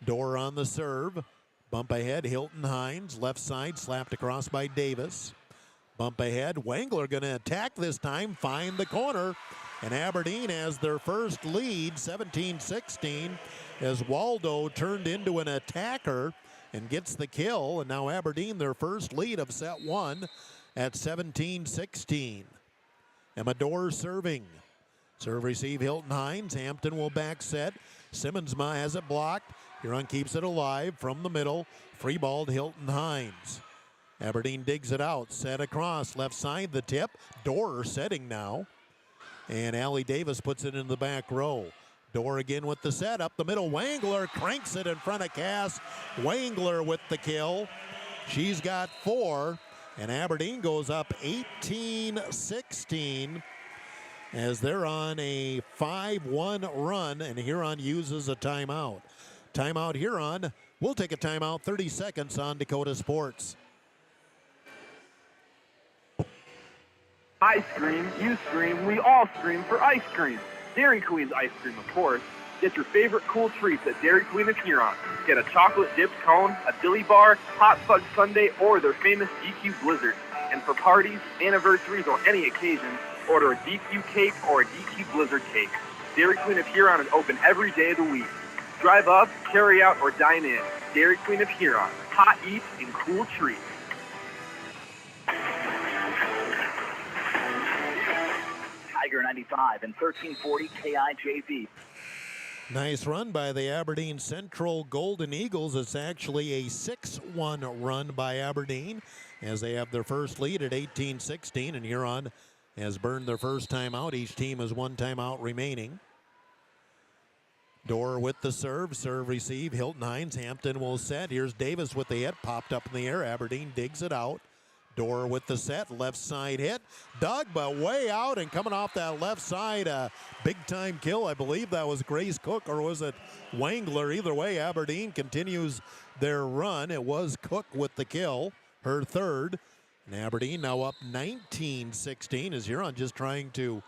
[SPEAKER 5] Dorr on the serve. Bump ahead, Hilton Hines. Left side, slapped across by Davis. Bump ahead, Wangler going to attack this time, find the corner. And Aberdeen has their first lead, 17-16, as Waldo turned into an attacker and gets the kill. And now Aberdeen their first lead of set one at 17-16. Emma Dorr serving. Serve receive Hilton Hines. Hampton will back set. Simmonsma has it blocked. Huron keeps it alive from the middle. Free ball to Hilton Hines. Aberdeen digs it out. Set across. Left side the tip. Dorr setting now. And Allie Davis puts it in the back row. Dorr again with the set. Up the middle. Wangler cranks it in front of Cass. Wangler with the kill. She's got 4. And Aberdeen goes up 18-16 as they're on a 5-1 run, and Huron uses a timeout. Timeout Huron. We'll take a timeout, 30 seconds on Dakota Sports.
[SPEAKER 18] I scream, you scream, we all scream for ice cream. Dairy Queen's ice cream, of course. Get your favorite cool treats at Dairy Queen of Huron. Get a chocolate dipped cone, a dilly bar, hot fudge sundae, or their famous DQ Blizzard. And for parties, anniversaries, or any occasion, order a DQ cake or a DQ Blizzard cake. Dairy Queen of Huron is open every day of the week. Drive up, carry out, or dine in. Dairy Queen of Huron. Hot eats and cool treats.
[SPEAKER 8] Tiger 95 and 1340 KIJV.
[SPEAKER 5] Nice run by the Aberdeen Central Golden Eagles. It's actually a 6-1 run by Aberdeen as they have their first lead at 18-16, and Huron has burned their first timeout. Each team has one timeout remaining. Dorr with the serve. Serve receive. Hilton Hines. Hampton will set. Here's Davis with the hit. Popped up in the air. Aberdeen digs it out. Dorr with the set. Left side hit. Dug, but way out, and coming off that left side, a big-time kill. I believe that was Grace Cook, or was it Wangler? Either way, Aberdeen continues their run. It was Cook with the kill, her third. And Aberdeen now up 19-16 as Huron just trying to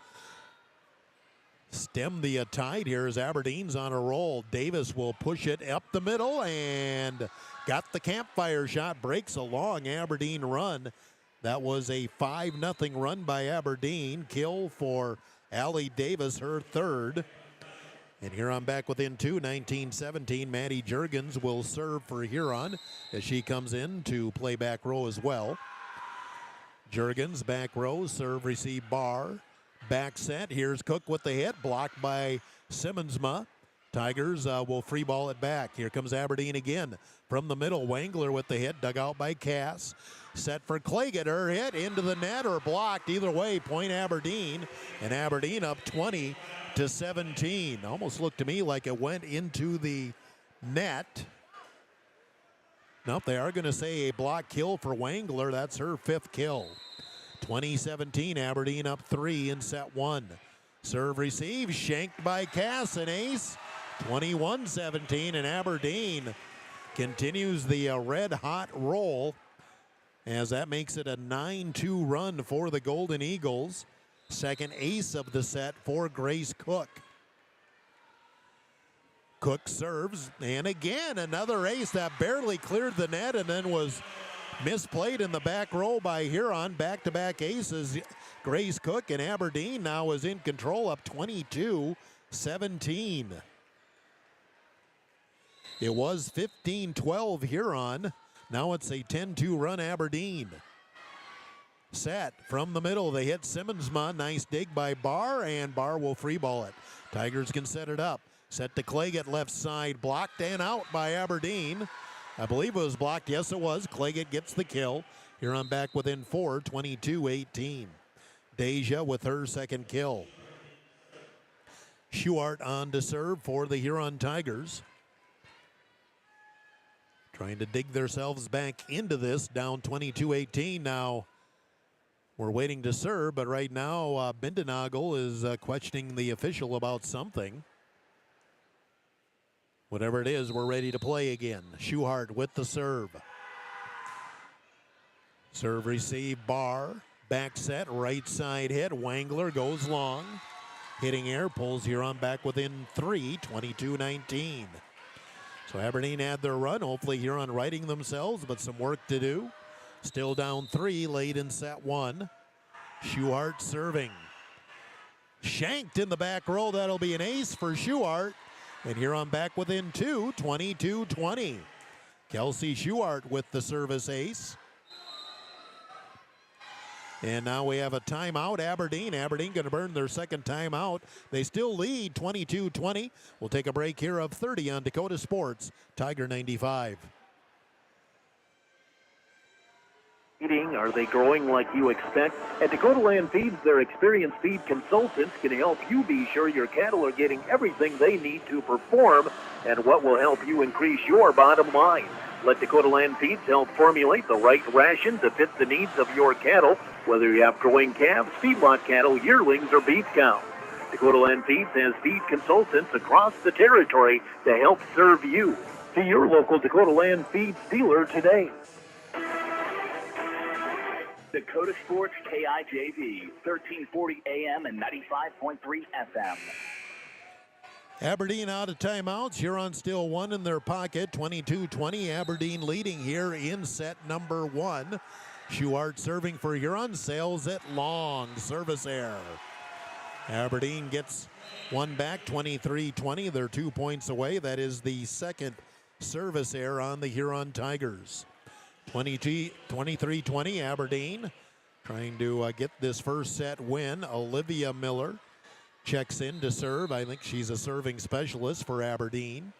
[SPEAKER 5] stem the tide here as Aberdeen's on a roll. Davis will push it up the middle and got the campfire shot. Breaks a long Aberdeen run. That was a 5-0 run by Aberdeen. Kill for Allie Davis, her third. And Huron back within 2, 19-17. Maddie Juergens will serve for Huron as she comes in to play back row as well. Juergens back row, serve, receive, bar. Back set, here's Cook with the hit, blocked by Simmonsma. Tigers will free ball it back. Here comes Aberdeen again. From the middle, Wangler with the hit, dug out by Cass. Set for Claggett, her hit into the net or blocked. Either way, point Aberdeen. And Aberdeen up 20-17. Almost looked to me like it went into the net. Nope, they are going to say a block kill for Wangler. That's her 5th kill. 2017, Aberdeen up 3 in set 1. Serve receive, shanked by Cass, an ace. 21-17, and Aberdeen continues the red-hot roll as that makes it a 9-2 run for the Golden Eagles. Second ace of the set for Grace Cook. Cook serves, and again, another ace that barely cleared the net and then was misplayed in the back row by Huron. Back-to-back aces. Grace Cook, and Aberdeen now is in control, up 22-17. It was 15-12 Huron. Now it's a 10-2 run Aberdeen. Set from the middle. They hit Simmonsma. Nice dig by Barr, and Barr will free ball it. Tigers can set it up. Set to Claggett, left side, blocked and out by Aberdeen. I believe it was blocked. Yes, it was. Claggett gets the kill. Huron back within 4, 22-18. Deja with her second kill. Schuart on to serve for the Huron Tigers. trying to dig themselves back into this, down 22-18 now. We're waiting to serve, but right now Bindenagel is questioning the official about something. Whatever it is, we're ready to play again. Schuhart with the serve. Serve receive, Barr. Back set, right side hit. Wangler goes long. Hitting air, pulls Huron back within 3, 22-19. So Aberdeen had their run. Hopefully Huron righting themselves, but some work to do. Still down 3 late in set 1. Schuhart serving. Shanked in the back row. That'll be an ace for Schuhart. And Huron back within 2, 22-20. Kelsey Schuhart with the service ace. And now we have a timeout, Aberdeen. Aberdeen going to burn their second timeout. They still lead 22-20. We'll take a break here of 30 on Dakota Sports, Tiger 95.
[SPEAKER 1] Are they growing like you expect? At Dakota Land Feeds, their experienced feed consultants can help you be sure your cattle are getting everything they need to perform and what will help you increase your bottom line. Let Dakota Land Feeds help formulate the right ration to fit the needs of your cattle, whether you have growing calves, feedlot cattle, yearlings, or beef cows. Dakota Land Feeds has feed consultants across the territory to help serve you. See your local Dakota Land Feeds dealer today.
[SPEAKER 8] Dakota Sports KIJV, 1340 AM and 95.3 FM.
[SPEAKER 5] Aberdeen out of timeouts. Huron still one in their pocket, 22-20. Aberdeen leading here in set number 1. Schuhart serving for Huron, sails it long, service error. Aberdeen gets one back, 23-20. They're 2 points away. That is the second service error on the Huron Tigers. 23-20 Aberdeen trying to get this first set win. Olivia Miller checks in to serve. I think she's a serving specialist for Aberdeen.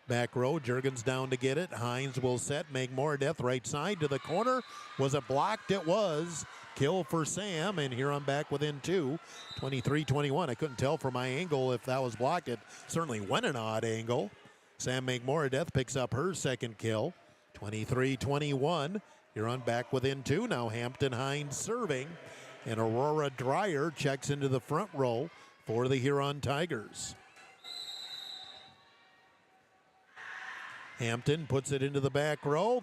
[SPEAKER 5] Back row, Juergens down to get it. Hines will set, make more death right side to the corner. Was it blocked? It was. Kill for Sam, and Huron back within 2. 23-21. I couldn't tell from my angle if that was blocked. It certainly went an odd angle. Sam Make-More-Death picks up her second kill. 23-21. Huron back within 2. Now Hampton Hines serving. And Aurora Dreyer checks into the front row for the Huron Tigers. Hampton puts it into the back row.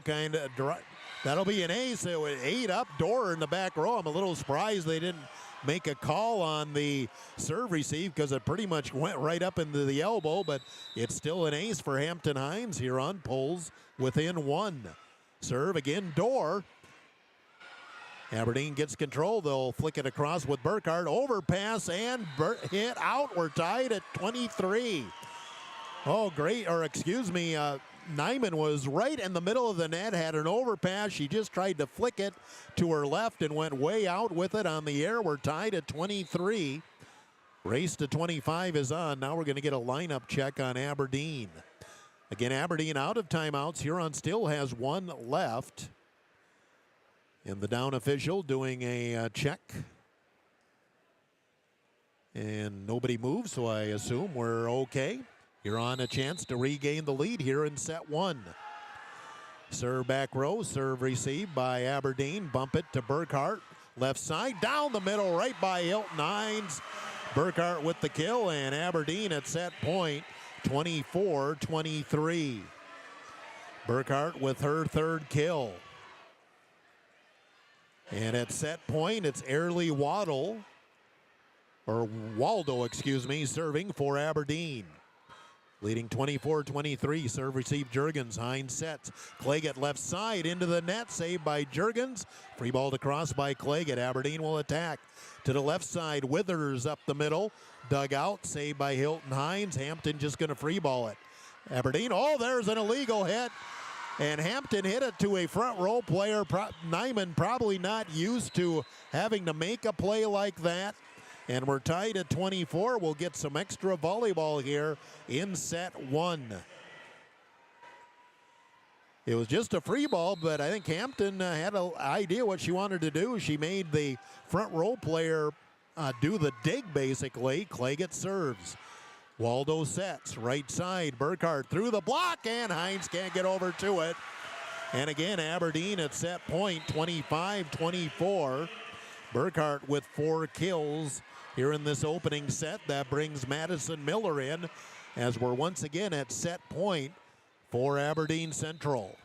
[SPEAKER 5] That'll be an ace. It was 8 up. Door in the back row. I'm a little surprised they didn't make a call on the serve receive because it pretty much went right up into the elbow, but it's still an ace for Hampton Hines. Huron pulls within 1. Serve again, Door. Aberdeen gets control. They'll flick it across with Burkhart. Overpass and hit out. We're tied at 23. Oh, great. Or excuse me, Nyman was right in the middle of the net, had an overpass. She just tried to flick it to her left and went way out with it on the air. We're tied at 23. Race to 25 is on. Now we're going to get a lineup check on Aberdeen. Again, Aberdeen out of timeouts. Huron still has 1 left. And the down official doing a check. And nobody moves, so I assume we're okay. Huron a chance to regain the lead here in set 1. Serve back row, serve received by Aberdeen. Bump it to Burkhart. Left side, down the middle, right by Hilton Hines. Burkhart with the kill, and Aberdeen at set point, 24-23. Burkhart with her third kill. And at set point, it's Airlie Waldo, excuse me, serving for Aberdeen. Leading 24-23, serve receive Juergens. Hines sets. Claggett left side into the net, saved by Juergens. Free ball to cross by Claggett. Aberdeen will attack. To the left side, Withers up the middle. Dug out, saved by Hilton Hines. Hampton just going to free ball it. Aberdeen, there's an illegal hit. And Hampton hit it to a front row player. Nyman probably not used to having to make a play like that. And we're tied at 24. We'll get some extra volleyball here in set 1. It was just a free ball, but I think Hampton had an idea what she wanted to do. She made the front row player do the dig, basically. Claggett serves. Waldo sets. Right side, Burkhart through the block, and Hines can't get over to it. And again, Aberdeen at set point, 25-24. Burkhart with 4 kills here in this opening set. That brings Madison Miller in as we're once again at set point for Aberdeen Central.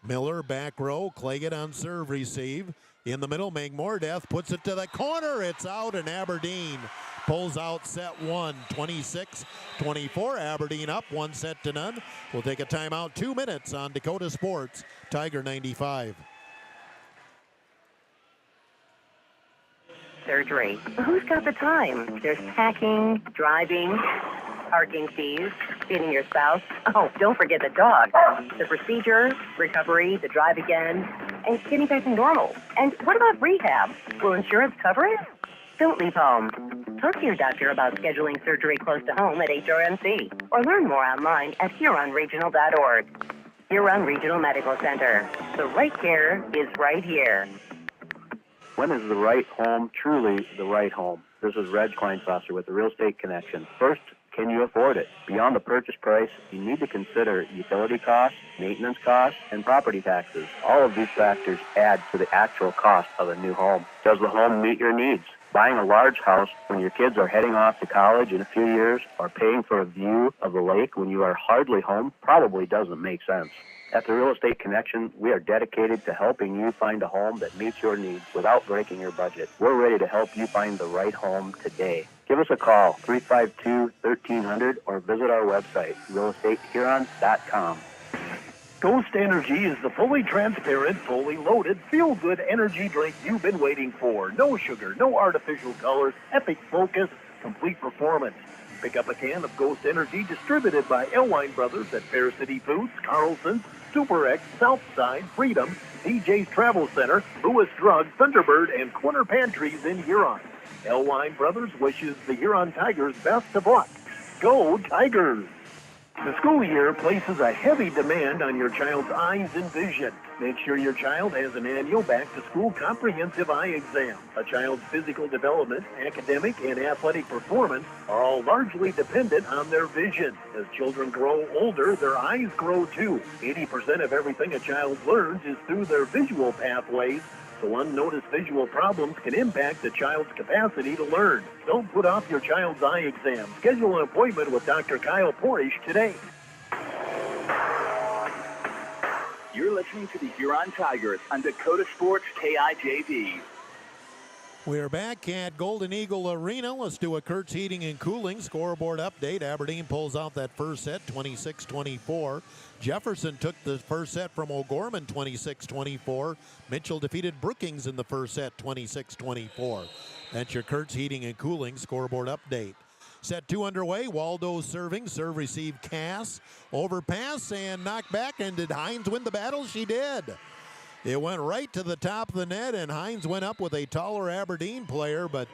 [SPEAKER 5] Miller back row, Claggett on serve receive. In the middle, McMordeath puts it to the corner. It's out, and Aberdeen pulls out set 1, 26-24. Aberdeen up 1-0. We'll take a timeout, 2 minutes on Dakota Sports, Tiger 95.
[SPEAKER 19] Surgery. Who's got the time? There's packing, driving, parking fees, feeding your spouse. Oh, don't forget the dog. The procedure, recovery, the drive again, and getting back to normal. And what about rehab? Will insurance cover it? Don't leave home. Talk to your doctor about scheduling surgery close to home at HRMC, or learn more online at HuronRegional.org. Huron Regional Medical Center. The right care is right here.
[SPEAKER 3] When is the right home truly the right home? This is Reg Kleinsasser with the Real Estate Connection. First, can you afford it? Beyond the purchase price, you need to consider utility costs, maintenance costs, and property taxes. All of these factors add to the actual cost of a new home. Does the home meet your needs? Buying a large house when your kids are heading off to college in a few years, or paying for a view of the lake when you are hardly home probably doesn't make sense. At the Real Estate Connection, we are dedicated to helping you find a home that meets your needs without breaking your budget. We're ready to help you find the right home today. Give us a call, 352-1300, or visit our website, realestatehuron.com.
[SPEAKER 1] Ghost Energy is the fully transparent, fully loaded, feel-good energy drink you've been waiting for. No sugar, no artificial colors, epic focus, complete performance. Pick up a can of Ghost Energy distributed by Elwine Brothers at Fair City Foods, Carlson's, Super X, Southside, Freedom, DJ's Travel Center, Lewis Drug, Thunderbird, and Corner Pantries in Huron. Elwine Brothers wishes the Huron Tigers best of luck. Go Tigers! The school year places a heavy demand on your child's eyes and vision. Make sure your child has an annual back-to-school comprehensive eye exam. A child's physical development, academic, and athletic performance are all largely dependent on their vision. As children grow older, their eyes grow too. 80% of everything a child learns is through their visual pathways, so unnoticed visual problems can impact the child's capacity to learn. Don't put off your child's eye exam. Schedule an appointment with Dr. Kyle Porish today.
[SPEAKER 8] You're listening to the Huron Tigers on Dakota Sports KIJV.
[SPEAKER 5] We're back at Golden Eagle Arena. Let's do a Kurtz Heating and Cooling scoreboard update. Aberdeen pulls out that first set, 26-24. Jefferson took the first set from O'Gorman, 26-24. Mitchell defeated Brookings in the first set, 26-24. That's your Kurtz Heating and Cooling scoreboard update. Set 2 underway. Waldo serving. Serve receive Cass. Overpass and knock back. And did Hines win the battle? She did. It went right to the top of the net, and Hines went up with a taller Aberdeen player, but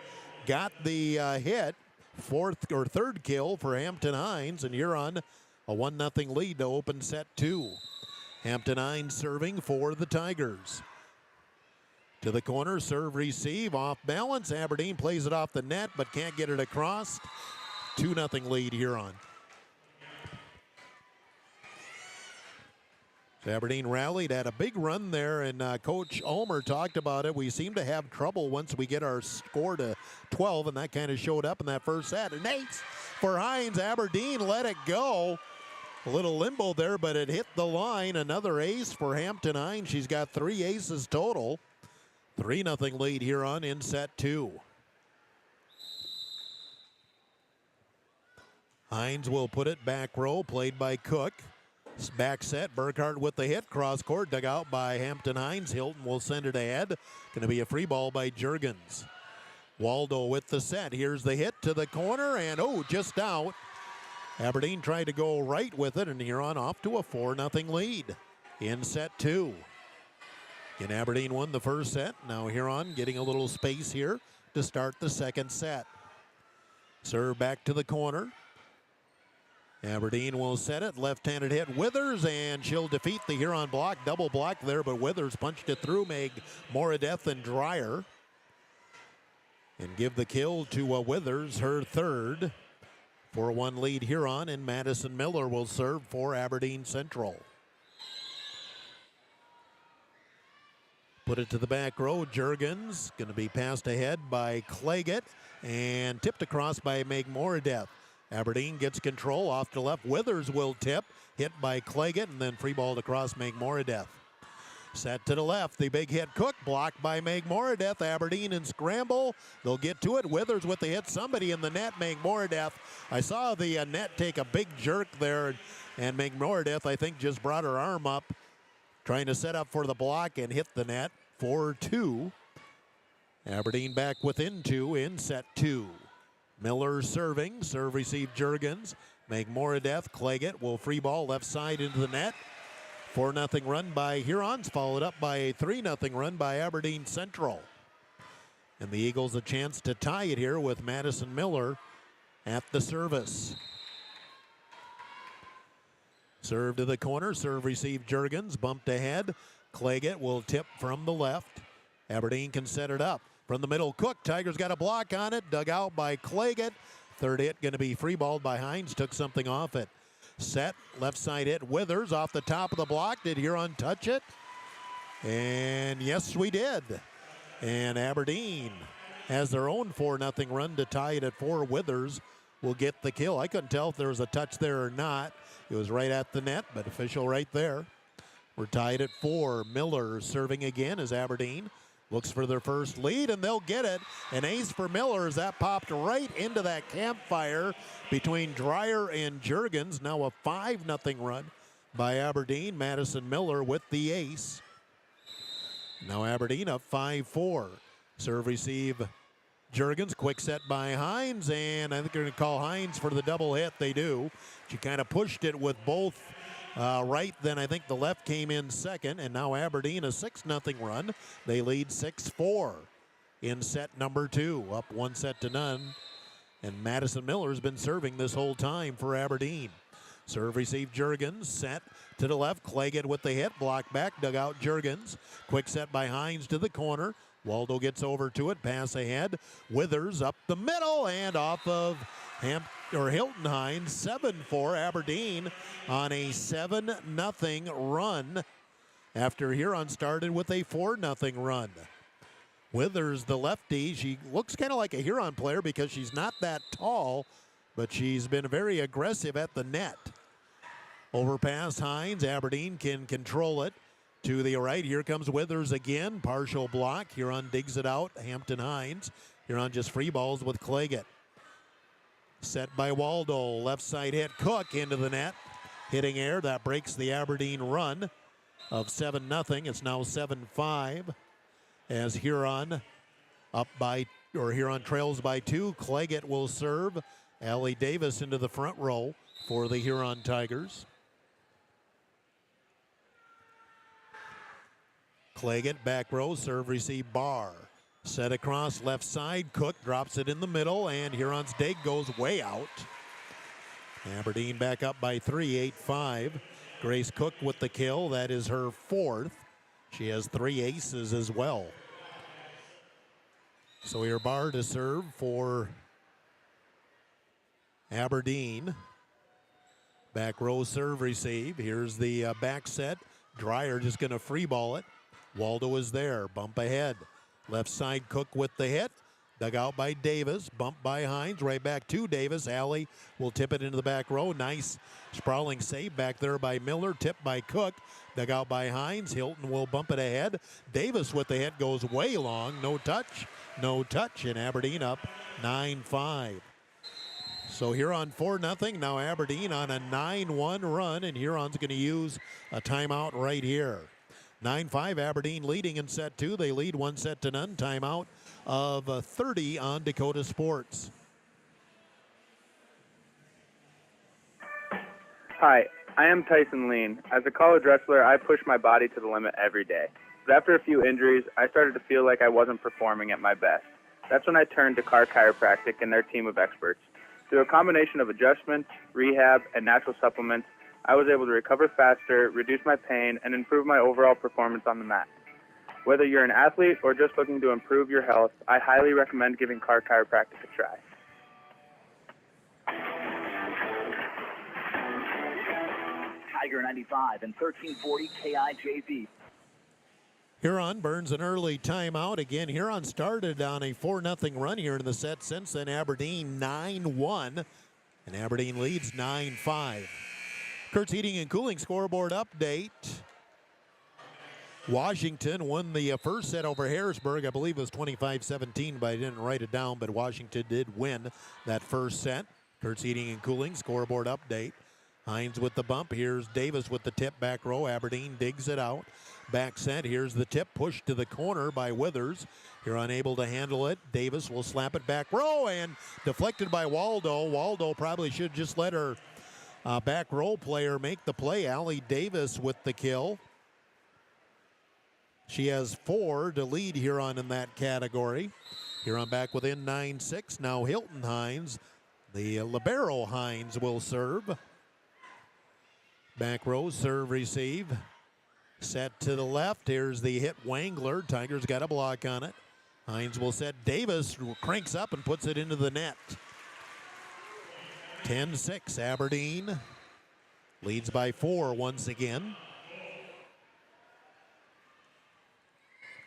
[SPEAKER 5] got the hit. Third kill for Hampton Hines, and Huron a 1-0 lead to open set 2. Hampton Hines serving for the Tigers. To the corner, serve receive off balance. Aberdeen plays it off the net, but can't get it across. 2-0 lead Huron. Aberdeen rallied, had a big run there, and Coach Ulmer talked about it. We seem to have trouble once we get our score to 12, and that kind of showed up in that first set. An ace for Hines. Aberdeen let it go. A little limbo there, but it hit the line. Another ace for Hampton Hines. She's got 3 aces total. 3-0 lead Huron in set 2. Hines will put it back row, played by Cook. Back set, Burkhart with the hit, cross court, dug out by Hampton Hines. Hilton will send it ahead. Going to be a free ball by Juergens. Waldo with the set. Here's the hit to the corner, and just out. Aberdeen tried to go right with it, and Huron off to a 4-0 lead in set 2. And Aberdeen won the first set. Now Huron getting a little space here to start the second set. Serve back to the corner. Aberdeen will set it. Left-handed hit Withers, and she'll defeat the Huron block. Double block there, but Withers punched it through, Meg Moradeth and Dreyer. And give the kill to Withers, her third. 4-1 lead Huron, and Madison Miller will serve for Aberdeen Central. Put it to the back row. Juergens going to be passed ahead by Claggett and tipped across by Megmoradeth. Aberdeen gets control off to left. Withers will tip. Hit by Claggett and then free balled across Megmoradeth. Set to the left, the big hit Cook, blocked by Megmoradeth. Aberdeen in scramble. They'll get to it. Withers with the hit. Somebody in the net, Megmoradeth. I saw the net take a big jerk there, and Megmoradeth, I think, just brought her arm up, trying to set up for the block and hit the net. 4-2. Aberdeen back within 2 in set 2. Miller serving. Serve received Juergens. Megmoradeth. Claggett will free ball left side into the net. 4-0 run by Hurons, followed up by a 3-0 run by Aberdeen Central. And the Eagles a chance to tie it here with Madison Miller at the service. Serve to the corner, serve received Juergens, bumped ahead. Claggett will tip from the left. Aberdeen can set it up. From the middle, Cook, Tigers got a block on it, dug out by Claggett. Third hit going to be free balled by Hines, took something off it. Set, left side hit, Withers off the top of the block. Did Huron touch it? And yes, we did. And Aberdeen has their own 4-0 run to tie it at 4. Withers will get the kill. I couldn't tell if there was a touch there or not. It was right at the net, but official right there. We're tied at 4. Miller serving again as Aberdeen looks for their first lead, and they'll get it. An ace for Miller as that popped right into that campfire between Dreyer and Juergens. Now a 5-0 run by Aberdeen. Madison Miller with the ace. Now Aberdeen up 5-4. Serve receive Juergens. Quick set by Hines, and I think they're going to call Hines for the double hit. They do. She kind of pushed it with both right, then I think the left came in second, and now Aberdeen a 6-0 run. They lead 6-4 in set number 2, up 1-0. And Madison Miller's been serving this whole time for Aberdeen. Serve received Juergens, set to the left. Claggett with the hit, block back, dug out Juergens. Quick set by Hines to the corner. Waldo gets over to it, pass ahead. Withers up the middle and off of Hilton Hines. 7-4 Aberdeen on a 7-0 run after Huron started with a 4-0 run. Withers, the lefty, she looks kind of like a Huron player because she's not that tall, but she's been very aggressive at the net. Overpass Hines, Aberdeen can control it. To the right, here comes Withers again, partial block. Huron digs it out, Hampton Hines. Huron just free balls with Claggett. Set by Waldo, left side hit, Cook into the net. Hitting air, that breaks the Aberdeen run of 7-0. It's now 7-5 as Huron Huron trails by 2. Claggett will serve. Allie Davis into the front row for the Huron Tigers. Claggett back row, serve receive Barr. Set across left side, Cook drops it in the middle, and Huron's dig goes way out. Aberdeen back up by 3, 8-5. Grace Cook with the kill, that is her 4th. She has 3 aces as well. So here Barr to serve for Aberdeen. Back row serve receive. Here's the back set. Dreyer just going to free ball it. Waldo is there, bump ahead. Left side, Cook with the hit. Dug out by Davis, bumped by Hines, right back to Davis. Alley will tip it into the back row. Nice sprawling save back there by Miller, tipped by Cook. Dug out by Hines. Hilton will bump it ahead. Davis with the hit goes way long. No touch, and Aberdeen up 9-5. So Huron 4-0. Now Aberdeen on a 9-1 run, and Huron's going to use a timeout right here. 9-5 Aberdeen leading in set 2. They lead 1-0. Timeout of 30 on Dakota Sports.
[SPEAKER 6] Hi, I am Tyson Lean. As a college wrestler, I push my body to the limit every day. But after a few injuries, I started to feel like I wasn't performing at my best. That's when I turned to Carr Chiropractic and their team of experts. Through a combination of adjustments, rehab, and natural supplements, I was able to recover faster, reduce my pain, and improve my overall performance on the mat. Whether you're an athlete or just looking to improve your health, I highly recommend giving Carr Chiropractic a try.
[SPEAKER 8] Tiger 95 and 1340 KIJV.
[SPEAKER 5] Huron burns an early timeout. Again, Huron started on a 4-0 run here in the set. Since then, Aberdeen 9-1, and Aberdeen leads 9-5. Kurtz Heating and Cooling scoreboard update. Washington won the first set over Harrisburg. I believe it was 25-17, but I didn't write it down, but Washington did win that first set. Kurtz Heating and Cooling scoreboard update. Hines with the bump. Here's Davis with the tip back row. Aberdeen digs it out. Back set. Here's the tip pushed to the corner by Withers. You're unable to handle it. Davis will slap it back row and deflected by Waldo. Waldo probably should just let her back row player make the play. Allie Davis with the kill. She has 4 to lead Huron in that category. Huron back within 9-6. Now Hilton Hines. The libero Hines will serve. Back row, serve, receive. Set to the left. Here's the hit Wangler. Tigers got a block on it. Hines will set. Davis cranks up and puts it into the net. 10-6. Aberdeen leads by 4 once again.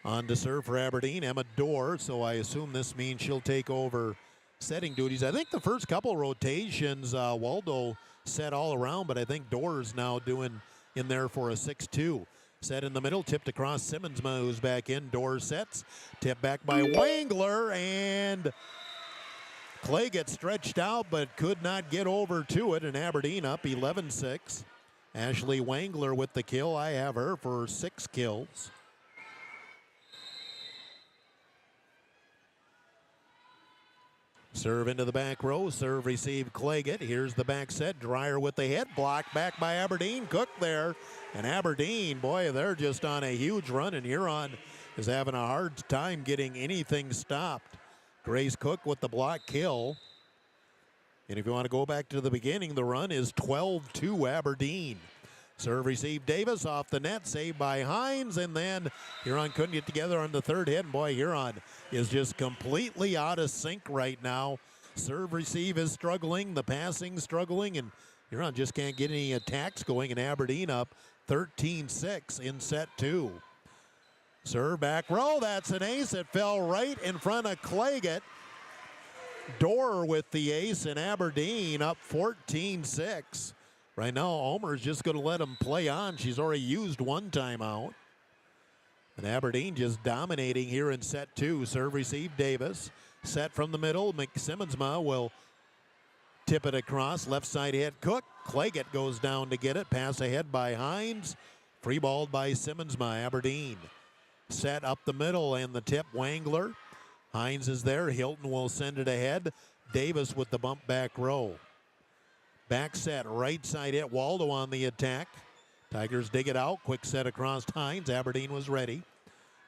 [SPEAKER 5] On to serve for Aberdeen, Emma Dorr. So I assume this means she'll take over setting duties. I think the first couple rotations, Waldo set all around, but I think Dorr's now doing in there for a 6-2. Set in the middle, tipped across. Simmonsma, who's back in. Dorr sets. Tip back by Wangler, and Clay gets stretched out, but could not get over to it, and Aberdeen up 11-6. Ashley Wangler with the kill. I have her for 6 kills. Serve into the back row. Serve, receive, Claggett. Here's the back set. Dreyer with the hit. Blocked back by Aberdeen. Cook there. And Aberdeen, boy, they're just on a huge run, and Huron is having a hard time getting anything stopped. Grace Cook with the block kill. And if you want to go back to the beginning, the run is 12-2 Aberdeen. Serve, receive, Davis off the net, saved by Hines, and then Huron couldn't get together on the third hit, and boy, Huron is just completely out of sync right now. Serve, receive is struggling, the passing struggling, and Huron just can't get any attacks going, and Aberdeen up 13-6 in set 2. Serve, back row, that's an ace. It fell right in front of Claggett. Dorr with the ace, and Aberdeen up 14-6. Right now, Omer's just going to let him play on. She's already used 1 timeout. And Aberdeen just dominating here in set 2. Serve, receive, Davis. Set from the middle. McSimmonsma will tip it across. Left side hit Cook. Claggett goes down to get it. Pass ahead by Hines. Free balled by Simmonsma. Aberdeen. Set up the middle and the tip Wangler. Hines is there. Hilton will send it ahead. Davis with the bump back row. Back set, right side hit. Waldo on the attack. Tigers dig it out. Quick set across Hines. Aberdeen was ready.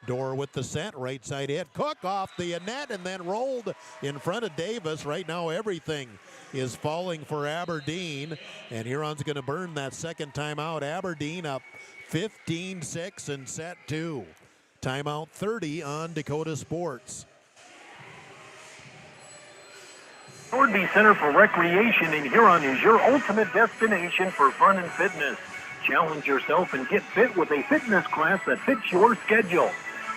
[SPEAKER 5] Dorr with the set. Right side hit. Cook off the net and then rolled in front of Davis. Right now everything is falling for Aberdeen. And Huron's going to burn that second timeout. Aberdeen up 15-6 in set 2. Timeout 30 on Dakota Sports.
[SPEAKER 1] Nordby Center for Recreation in Huron is your ultimate destination for fun and fitness. Challenge yourself and get fit with a fitness class that fits your schedule.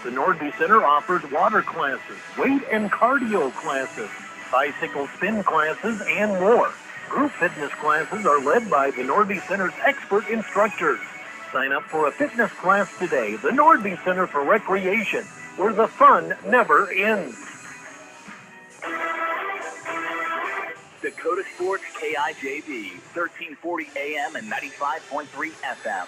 [SPEAKER 1] The Nordby Center offers water classes, weight and cardio classes, bicycle spin classes, and more. Group fitness classes are led by the Nordby Center's expert instructors. Sign up for a fitness class today. The Nordby Center for Recreation, where the fun never ends.
[SPEAKER 8] Dakota Sports KIJB, 1340 AM and 95.3 FM.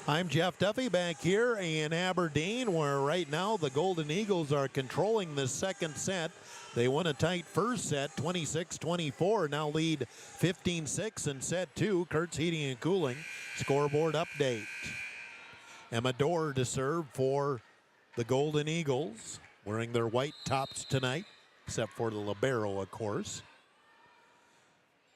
[SPEAKER 5] I'm Jeff Duffy back here in Aberdeen, where right now the Golden Eagles are controlling the second set. They won a tight first set, 26-24, now lead 15-6 in set 2. Kurtz Heating and Cooling scoreboard update. Emma Dorr to serve for the Golden Eagles, wearing their white tops tonight, except for the libero, of course.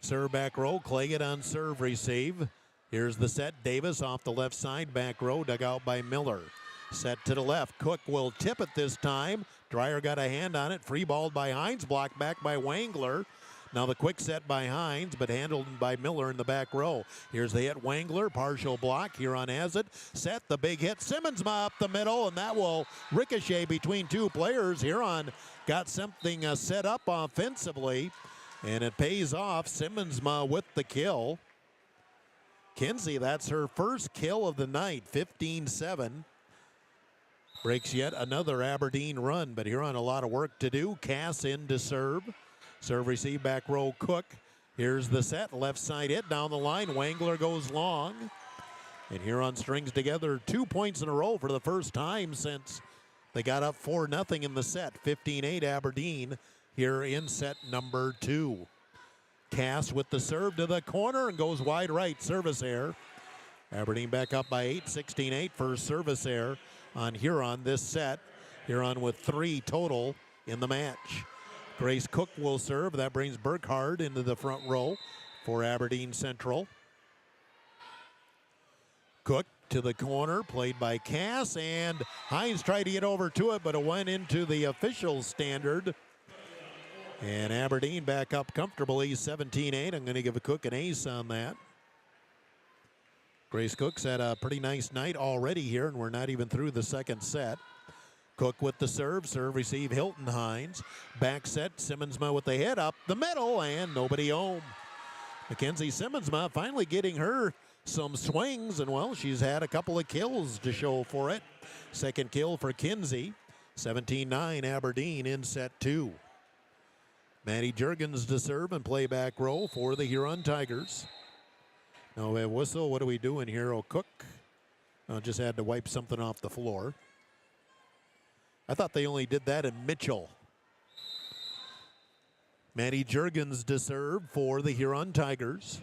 [SPEAKER 5] Serve back row, Claggett on serve receive. Here's the set, Davis off the left side, back row, dug out by Miller. Set to the left, Cook will tip it this time. Dreyer got a hand on it, free balled by Hines, blocked back by Wangler. Now the quick set by Hines, but handled by Miller in the back row. Here's the hit, Wangler, partial block. Huron has it. Set, the big hit. Simmonsma up the middle, and that will ricochet between two players. Huron got something set up offensively, and it pays off. Simmonsma with the kill. Kinsey, that's her first kill of the night, 15-7. Breaks yet another Aberdeen run, but Huron a lot of work to do. Cass in to serve. Serve receive back row Cook. Here's the set, left side hit down the line. Wangler goes long. And Huron strings together 2 points in a row for the first time since they got up 4-0 in the set. 15-8 Aberdeen here in set number 2. Cass with the serve to the corner and goes wide right, service error. Aberdeen back up by 8, 16-8 for service error on Huron this set. Huron with 3 total in the match. Grace Cook will serve. That brings Burkhardt into the front row for Aberdeen Central. Cook to the corner, played by Cass, and Hines tried to get over to it, but it went into the official standard. And Aberdeen back up comfortably, 17-8. I'm going to give a Cook an ace on that. Grace Cook's had a pretty nice night already here, and we're not even through the second set. Cook with the serve receive Hilton Hines. Back set, Simmonsma with the hit up the middle, and nobody home. Mackenzie Simmonsma finally getting her some swings, and well, she's had a couple of kills to show for it. Second kill for Kinsey. 17-9 Aberdeen in set 2. Maddie Juergens to serve and play back row for the Huron Tigers. Now a whistle, what are we doing here? Oh, Cook just had to wipe something off the floor. I thought they only did that in Mitchell. Maddie Juergens to serve for the Huron Tigers.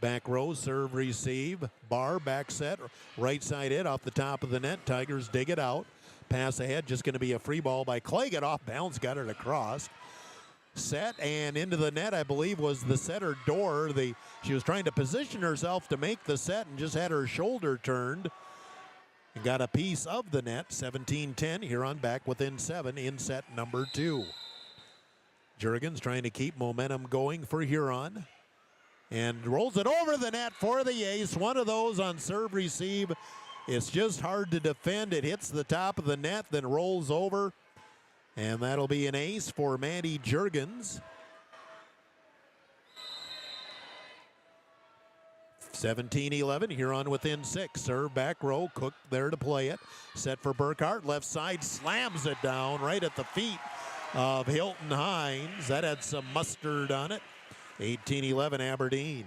[SPEAKER 5] Back row, serve, receive. Barr, back set, right side hit off the top of the net. Tigers dig it out. Pass ahead, just going to be a free ball by Claggett. Off bounds, got it across. Set and into the net, I believe, was the setter Dorr. She was trying to position herself to make the set and just had her shoulder turned. And got a piece of the net. 17-10, Huron back within 7 in set number 2. Juergens trying to keep momentum going for Huron. And rolls it over the net for the ace. One of those on serve receive. It's just hard to defend. It hits the top of the net, then rolls over. And that'll be an ace for Maddie Juergens. 17-11, Huron within 6. Serve back row, Cook there to play it. Set for Burkhardt, left side, slams it down right at the feet of Hilton Hines. That had some mustard on it. 18-11 Aberdeen.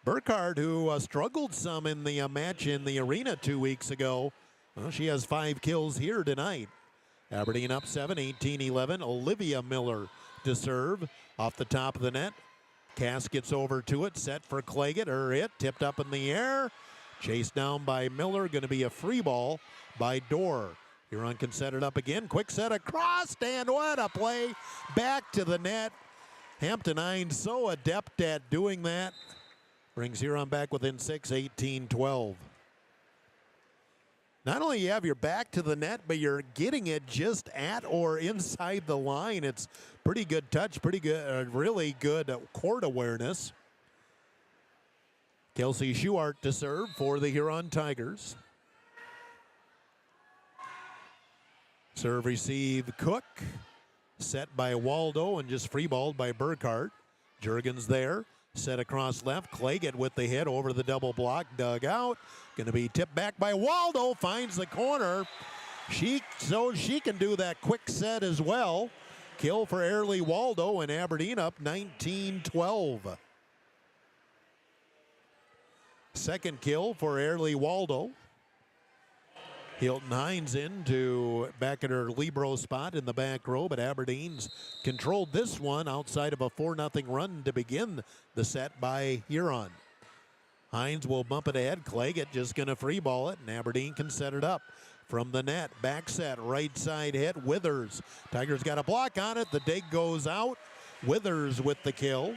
[SPEAKER 5] Burkhardt, who struggled some in the match in the arena 2 weeks ago, well, she has 5 kills here tonight. Aberdeen up 7, 18-11. Olivia Miller to serve off the top of the net. Cass gets over to it, set for Claggett. Her hit, tipped up in the air. Chased down by Miller, going to be a free ball by Dorr. Huron can set it up again. Quick set across, and what a play. Back to the net. Hampton Hines so adept at doing that. Brings Huron back within 6, 18-12. Not only you have your back to the net, but you're getting it just at or inside the line. It's pretty good touch, pretty good, really good court awareness. Kelsey Schuart to serve for the Huron Tigers. Serve receive Cook. Set by Waldo and just free-balled by Burkhardt. Juergens there. Set across left. Claggett with the hit over the double block. Dug out. Going to be tipped back by Waldo. Finds the corner. She can do that quick set as well. Kill for Airlie Waldo, and Aberdeen up 19-12. Second kill for Airlie Waldo. Hilton Hines back at her libero spot in the back row, but Aberdeen's controlled this one outside of a 4-0 run to begin the set by Huron. Hines will bump it ahead. Claggett just going to free ball it, and Aberdeen can set it up from the net. Back set, right side hit, Withers. Tigers got a block on it. The dig goes out. Withers with the kill.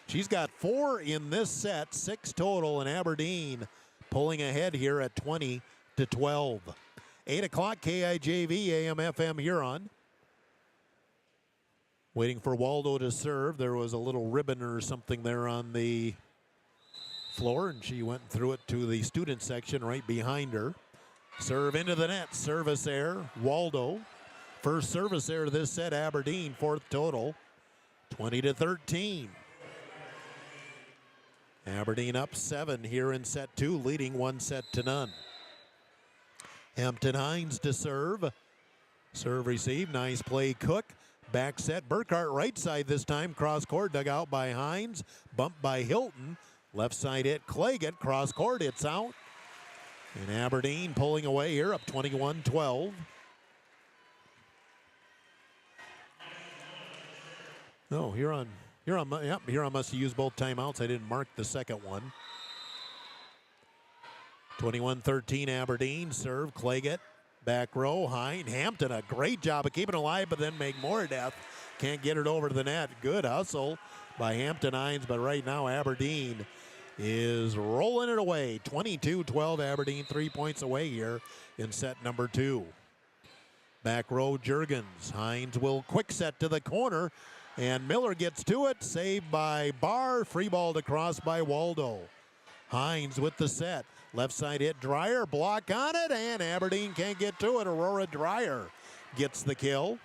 [SPEAKER 5] She's got 4 in this set, 6 total, and Aberdeen pulling ahead here at 20-12. 8 o'clock, KIJV, AM/FM Huron. Waiting for Waldo to serve. There was a little ribbon or something there on the floor, and she went and threw it to the student section right behind her. Serve into the net. Service error. Waldo. First service error this set. Aberdeen, fourth total. 20-13. Aberdeen up 7 here in set 2, leading 1-0. Hampton Hines to serve. Serve receive. Nice play, Cook. Back set. Burkhart right side this time. Cross court. Dug out by Hines. Bumped by Hilton. Left side hit Claggett. Cross court. It's out. And Aberdeen pulling away here, up 21-12. No, Huron must have used both timeouts. I didn't mark the second one. 21-13 Aberdeen. Serve, Claggett. Back row, Hampton, a great job of keeping it alive, but then make more death. Can't get it over to the net. Good hustle by Hampton Hines, but right now Aberdeen is rolling it away. 22-12 Aberdeen, 3 points away here in set number 2. Back row, Juergens. Hines will quick set to the corner, and Miller gets to it. Saved by Barr. Free ball to cross by Waldo. Hines with the set. Left side hit Dreyer. Block on it, and Aberdeen can't get to it. Aurora Dreyer gets the kill.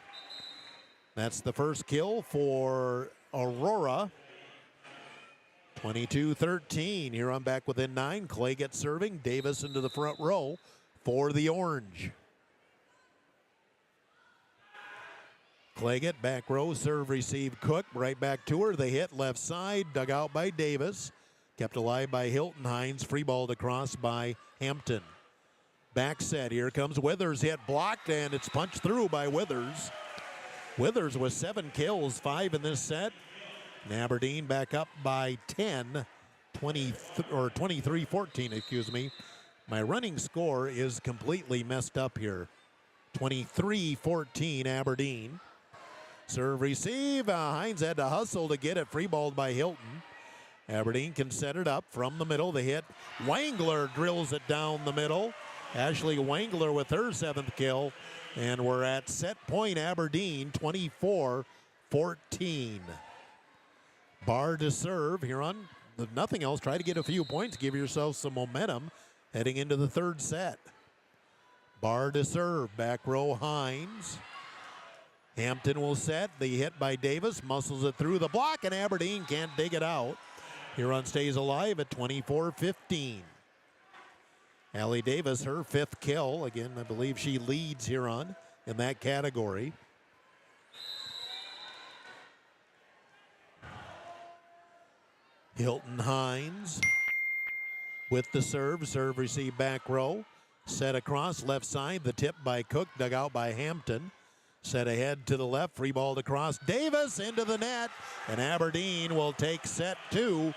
[SPEAKER 5] That's the first kill for Aurora. 22-13. Here on back within 9. Clay gets serving. Davis into the front row for the Orange. Claggett, back row, serve, receive, Cook. Right back to her. The hit left side, dug out by Davis. Kept alive by Hilton. Hines, free ball to cross by Hampton. Back set, here comes Withers. Hit blocked, and it's punched through by Withers. Withers with 7 kills, 5 in this set. And Aberdeen back up by 10, 23-14, excuse me. My running score is completely messed up here. 23-14 Aberdeen. Serve receive. Hines had to hustle to get it. Free balled by Hilton. Aberdeen can set it up from the middle. The hit. Wangler drills it down the middle. Ashley Wangler with her 7th kill. And we're at set point Aberdeen, 24-14. Barr to serve. Huron, if nothing else, try to get a few points. Give yourself some momentum heading into the third set. Barr to serve. Back row, Hines. Hampton will set. The hit by Davis. Muscles it through the block, and Aberdeen can't dig it out. Huron stays alive at 24-15. Allie Davis, her 5th kill. Again, I believe she leads Huron in that category. Hilton Hines with the serve. Serve receive back row. Set across left side. The tip by Cook. Dug out by Hampton. Set ahead to the left. Free ball to cross. Davis into the net. And Aberdeen will take set 2.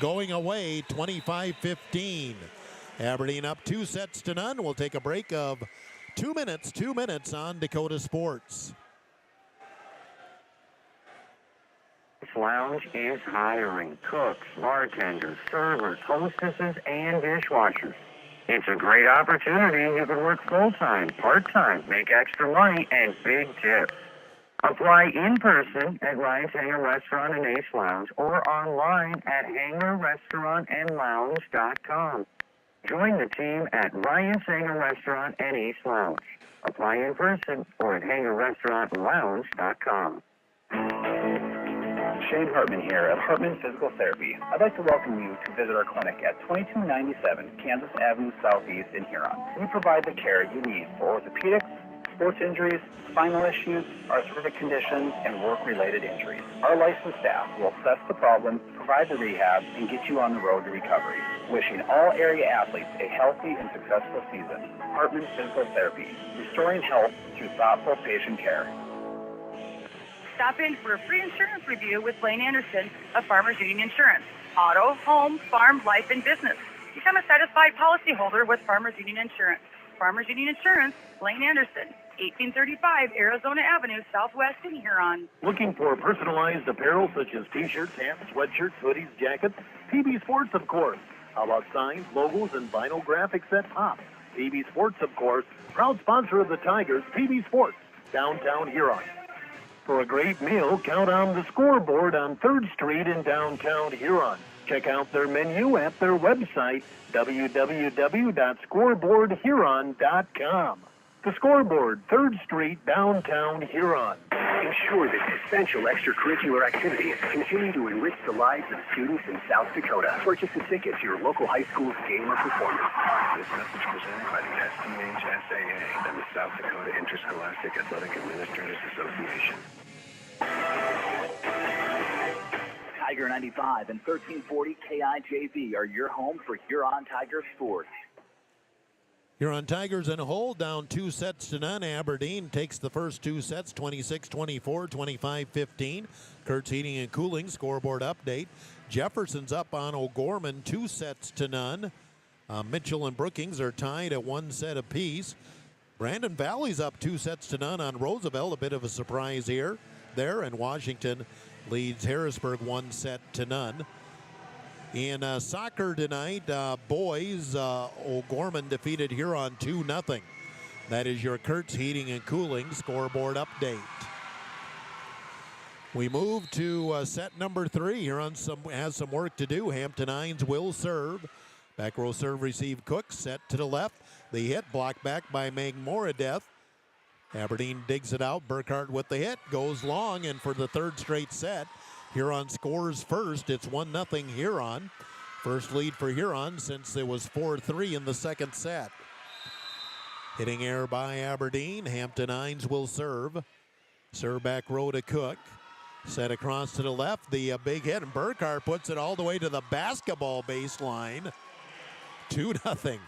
[SPEAKER 5] Going away 25-15. Aberdeen up 2-0. We'll take a break of 2 minutes. 2 minutes on Dakota Sports.
[SPEAKER 11] Lounge is hiring cooks, bartenders, servers, hostesses, and dishwashers. It's a great opportunity. You can work full-time, part-time, make extra money, and big tips. Apply in person at Ryan's Hangar Restaurant and Ace Lounge or online at hangarrestaurantandlounge.com. Join the team at Ryan's Hangar Restaurant and Ace Lounge. Apply in person or at hangarrestaurantlounge.com.
[SPEAKER 12] Shane Hartman here at Hartman Physical Therapy. I'd like to welcome you to visit our clinic at 2297 Kansas Avenue Southeast in Huron. We provide the care you need for orthopedics, sports injuries, spinal issues, arthritic conditions, and work-related injuries. Our licensed staff will assess the problem, provide the rehab, and get you on the road to recovery. Wishing all area athletes a healthy and successful season. Hartman Physical Therapy, restoring health through thoughtful patient care.
[SPEAKER 7] Stop in for a free insurance review with Blaine Anderson of Farmers Union Insurance. Auto, home, farm, life, and business. Become a satisfied policyholder with Farmers Union Insurance. Farmers Union Insurance, Blaine Anderson, 1835 Arizona Avenue, Southwest in Huron.
[SPEAKER 1] Looking for personalized apparel such as t-shirts, hats, sweatshirts, hoodies, jackets? PB Sports, of course. How about signs, logos, and vinyl graphics that pop? PB Sports, of course. Proud sponsor of the Tigers, PB Sports, downtown Huron. For a great meal, count on the Scoreboard on 3rd Street in downtown Huron. Check out their menu at their website, www.scoreboardhuron.com. The Scoreboard, 3rd Street, downtown Huron.
[SPEAKER 16] Ensure that essential extracurricular activities continue to enrich the lives of students in South Dakota. Purchase a ticket to your local high school's game or performance. This message presented by the SDHSAA and the South Dakota Interscholastic Athletic Administrators Association.
[SPEAKER 8] Tiger 95 and 1340 KIJV are your home for Huron Tiger sports.
[SPEAKER 5] Huron Tigers in a hole, down 2 sets to none. Aberdeen takes the first 2 sets, 26-24, 25-15. Kurtz Heating and Cooling scoreboard update. Jefferson's up on O'Gorman, 2 sets to none. Mitchell and Brookings are tied at 1 set apiece. Brandon Valley's up 2 sets to none on Roosevelt, a bit of a surprise there, and Washington leads Harrisburg 1 set to none. In soccer tonight, boys, O'Gorman defeated Huron 2-0. That is your Kurtz Heating and Cooling scoreboard update. We move to set number 3. Huron has some work to do. Hampton Hines will serve. Back row serve receive Cook, set to the left. The hit blocked back by Meg Moradeth. Aberdeen digs it out. Burkhart with the hit, goes long, and for the 3rd straight set, Huron scores first. It's 1-0 Huron. First lead for Huron since it was 4-3 in the 2nd set. Hitting error by Aberdeen. Hampton Hines will serve. Serve back row to Cook. Set across to the left. The big hit, and Burkhart puts it all the way to the basketball baseline. 2-0.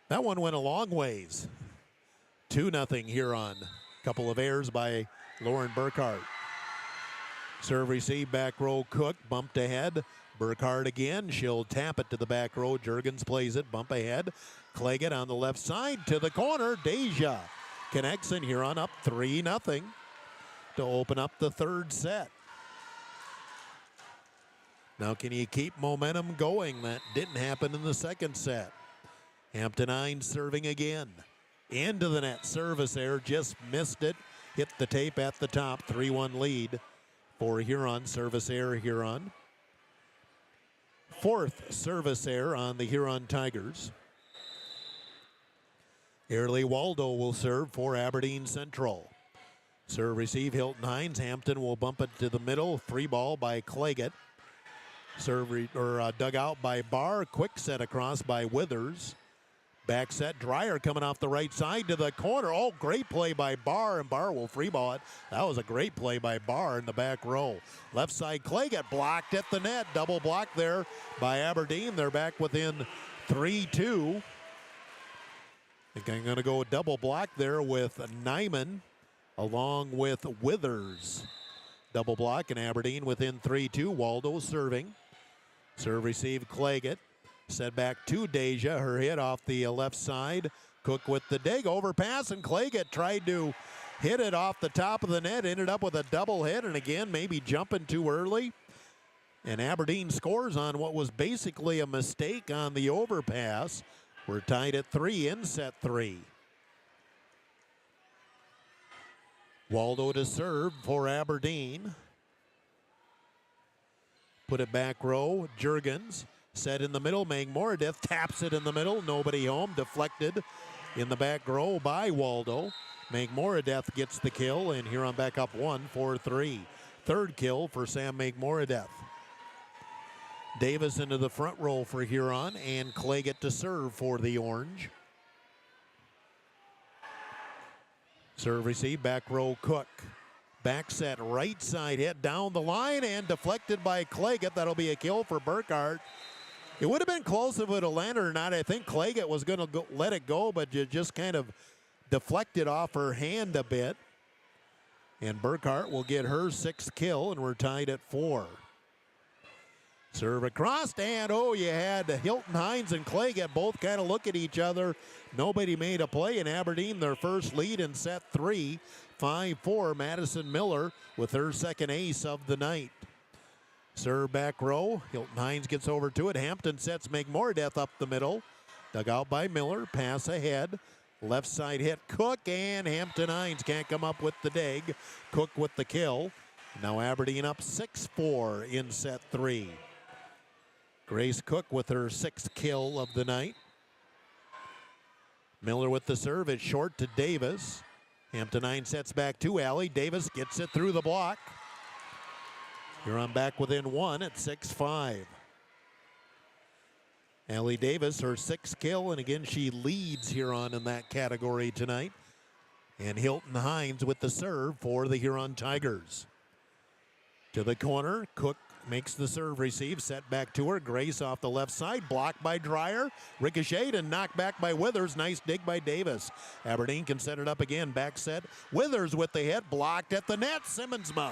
[SPEAKER 5] That one went a long ways. 2-0 Huron. Couple of errors by Lauren Burkhart. Serve receive back row Cook, bumped ahead. Burkhart again, she'll tap it to the back row. Juergens plays it, bump ahead. Claggett on the left side to the corner. Deja connects, and Huron up 3-0 to open up the 3rd set. Now can you keep momentum going? That didn't happen in the 2nd set. Hampton Hines serving again. Into the net, service error, just missed it. Hit the tape at the top, 3-1 lead for Huron. Service error, Huron. 4th service error on the Huron Tigers. Airley Waldo will serve for Aberdeen Central. Serve receive Hilton Hines. Hampton will bump it to the middle. Free ball by Claggett. Serve dug out by Barr. Quick set across by Withers. Back set, Dreyer coming off the right side to the corner. Oh, great play by Barr, and Barr will free ball it. That was a great play by Barr in the back row. Left side, Claggett blocked at the net. Double block there by Aberdeen. They're back within 3-2. I think I'm going to go double block there with Nyman along with Withers. Double block, and Aberdeen within 3-2. Waldo serving. Serve receive Claggett. Set back to Deja. Her hit off the left side. Cook with the dig. Overpass, and Claggett tried to hit it off the top of the net. Ended up with a double hit, and again, maybe jumping too early. And Aberdeen scores on what was basically a mistake on the overpass. We're tied at 3 in set 3. Waldo to serve for Aberdeen. Put it back row. Juergens. Set in the middle, Meg Moradeth taps it in the middle, nobody home, deflected in the back row by Waldo. Meg Moradeth gets the kill, and Huron back up 1-4-3. 3rd kill for Sam Meg Moradeth. Davis into the front row for Huron, and Claggett to serve for the Orange. Serve receive, back row Cook. Back set, right side hit down the line, and deflected by Claggett. That'll be a kill for Burkhart. It would have been close if it would have landed or not. I think Claggett was going to let it go, but just kind of deflected off her hand a bit. And Burkhart will get her 6th kill, and we're tied at 4. Serve across, and you had Hilton Hines and Claggett both kind of look at each other. Nobody made a play, and Aberdeen their first lead in set 3. 5-4, Madison Miller with her 2nd ace of the night. Serve back row. Hilton Hines gets over to it. Hampton sets Meg Moradeth up the middle. Dug out by Miller. Pass ahead. Left side hit Cook, and Hampton Hines can't come up with the dig. Cook with the kill. Now Aberdeen up 6-4 in set 3. Grace Cook with her 6th kill of the night. Miller with the serve. It's short to Davis. Hampton Hines sets back to Allie. Davis gets it through the block. Huron back within 1 at 6-5. Allie Davis, her 6th kill, and again she leads Huron in that category tonight. And Hilton Hines with the serve for the Huron Tigers. To the corner, Cook makes the serve receive, set back to her. Grace off the left side, blocked by Dreyer, ricocheted and knocked back by Withers. Nice dig by Davis. Aberdeen can set it up again, back set. Withers with the hit, blocked at the net. Simmonsma.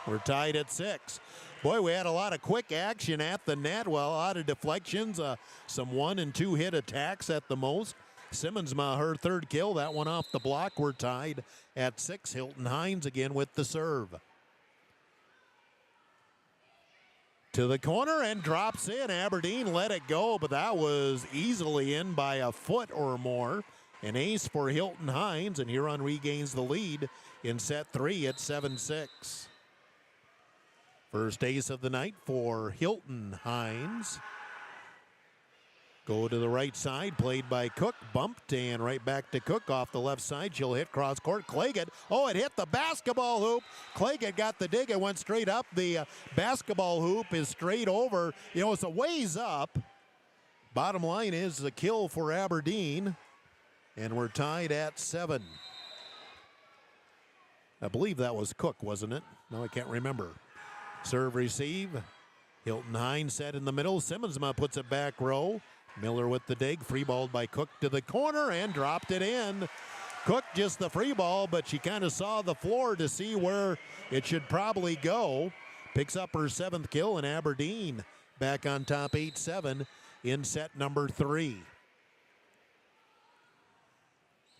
[SPEAKER 5] We're tied at 6. Boy, we had a lot of quick action at the net. Well, a lot of deflections, some 1 and 2 hit attacks at the most. Simmonsma, her 3rd kill, that one off the block. We're tied at 6. Hilton Hines again with the serve. To the corner and drops in. Aberdeen let it go, but that was easily in by a foot or more. An ace for Hilton Hines, and Huron regains the lead in set 3 at 7-6. First ace of the night for Hilton Hines. Go to the right side, played by Cook, bumped, and right back to Cook off the left side. She'll hit cross court. Claggett, oh, it hit the basketball hoop. Claggett got the dig. It went straight up. The basketball hoop is straight over. You know, it's a ways up. Bottom line is the kill for Aberdeen, and we're tied at 7. I believe that was Cook, wasn't it? No, I can't remember. Serve receive. Hilton Hines set in the middle. Simmonsma puts it back row. Miller with the dig. Free balled by Cook to the corner and dropped it in. Cook just the free ball, but she kind of saw the floor to see where it should probably go. Picks up her 7th kill, and Aberdeen back on top 8-7 in set number 3.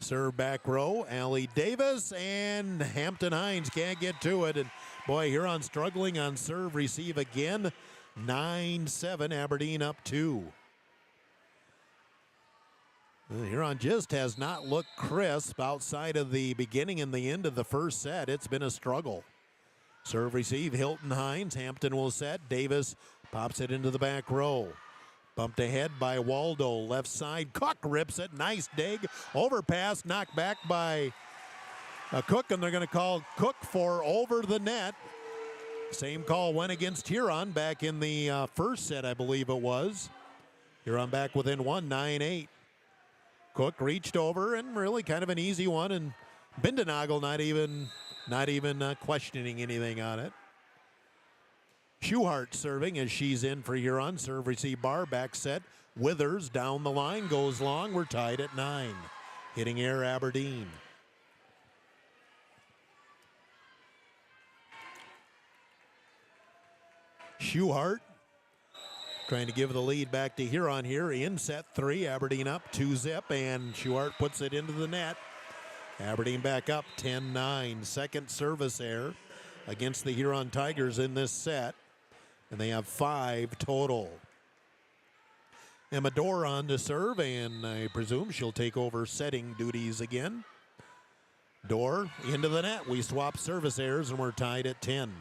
[SPEAKER 5] Serve back row, Allie Davis, and Hampton Hines can't get to it. And boy, Huron struggling on serve receive again. 9-7, Aberdeen up 2. Huron just has not looked crisp outside of the beginning and the end of the first set. It's been a struggle. Serve receive, Hilton Hines. Hampton will set. Davis pops it into the back row. Bumped ahead by Waldo. Left side, Cook rips it. Nice dig. Overpass, knocked back by Cook, and they're going to call Cook for over the net. Same call went against Huron back in the first set, I believe it was. Huron back within 1, 9-8. Cook reached over, and really kind of an easy one, and Bindenagel not even questioning anything on it. Schuhart serving as she's in for Huron. Serve receive bar, back set. Withers down the line, goes long. We're tied at 9. Hitting air Aberdeen. Schuhart trying to give the lead back to Huron here in set 3. Aberdeen up 2-zip, and Schuhart puts it into the net. Aberdeen back up 10-9. Second service error against the Huron Tigers in this set, and they have 5 total. Emma Dorr on to serve, and I presume she'll take over setting duties again. Dorr into the net. We swap service errors, and we're tied at 10.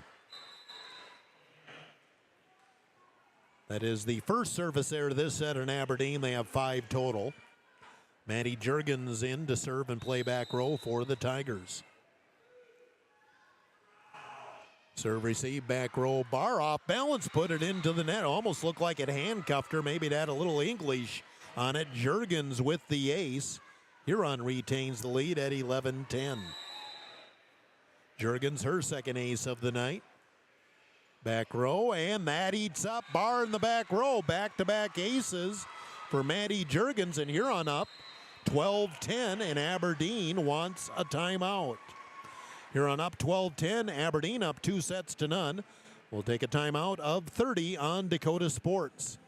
[SPEAKER 5] That is the first service error this set in Aberdeen. They have 5 total. Maddie Juergens in to serve and play back row for the Tigers. Serve receive, back row, bar off balance, put it into the net. Almost looked like it handcuffed her. Maybe it had a little English on it. Juergens with the ace. Huron retains the lead at 11-10. Juergens, her second ace of the night. Back row, and that eats up. Bar in the back row. Back-to-back aces for Maddie Juergens, and Huron up 12-10, and Aberdeen wants a timeout. Huron up 12-10, Aberdeen up 2-0. We'll take a timeout of 30 on Dakota Sports.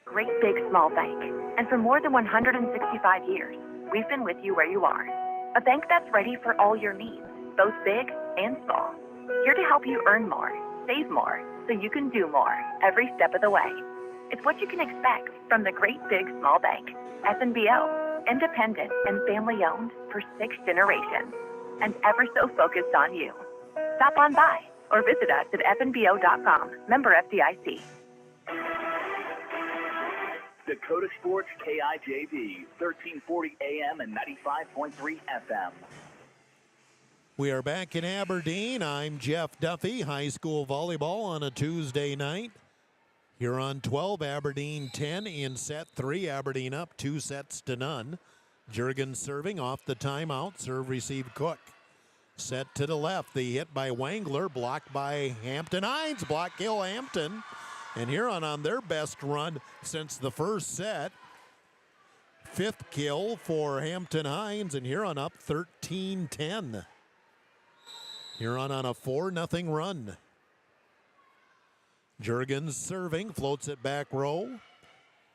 [SPEAKER 17] Great Big Small Bank. And for more than 165 years, we've been with you where you are. A bank that's ready for all your needs, both big and small. Here to help you earn more, save more, so you can do more every step of the way. It's what you can expect from the great big small bank. FNBO, independent and family-owned for 6 generations, and ever so focused on you. Stop on by or visit us at fnbo.com. Member FDIC.
[SPEAKER 8] Dakota Sports KIJV, 1340 AM and 95.3 FM.
[SPEAKER 5] We are back in Aberdeen. I'm Jeff Duffy. High school volleyball on a Tuesday night. Huron 12, Aberdeen 10 in set 3. Aberdeen up 2-0. Jurgens serving off the timeout. Serve receive Cook. Set to the left. The hit by Wangler. Blocked by Hampton Hines. Block kill Hampton. And Huron on their best run since the first set. 5th kill for Hampton Hines. And Huron up 13-10. Huron on a 4-0 run. Jurgens serving, floats it back row.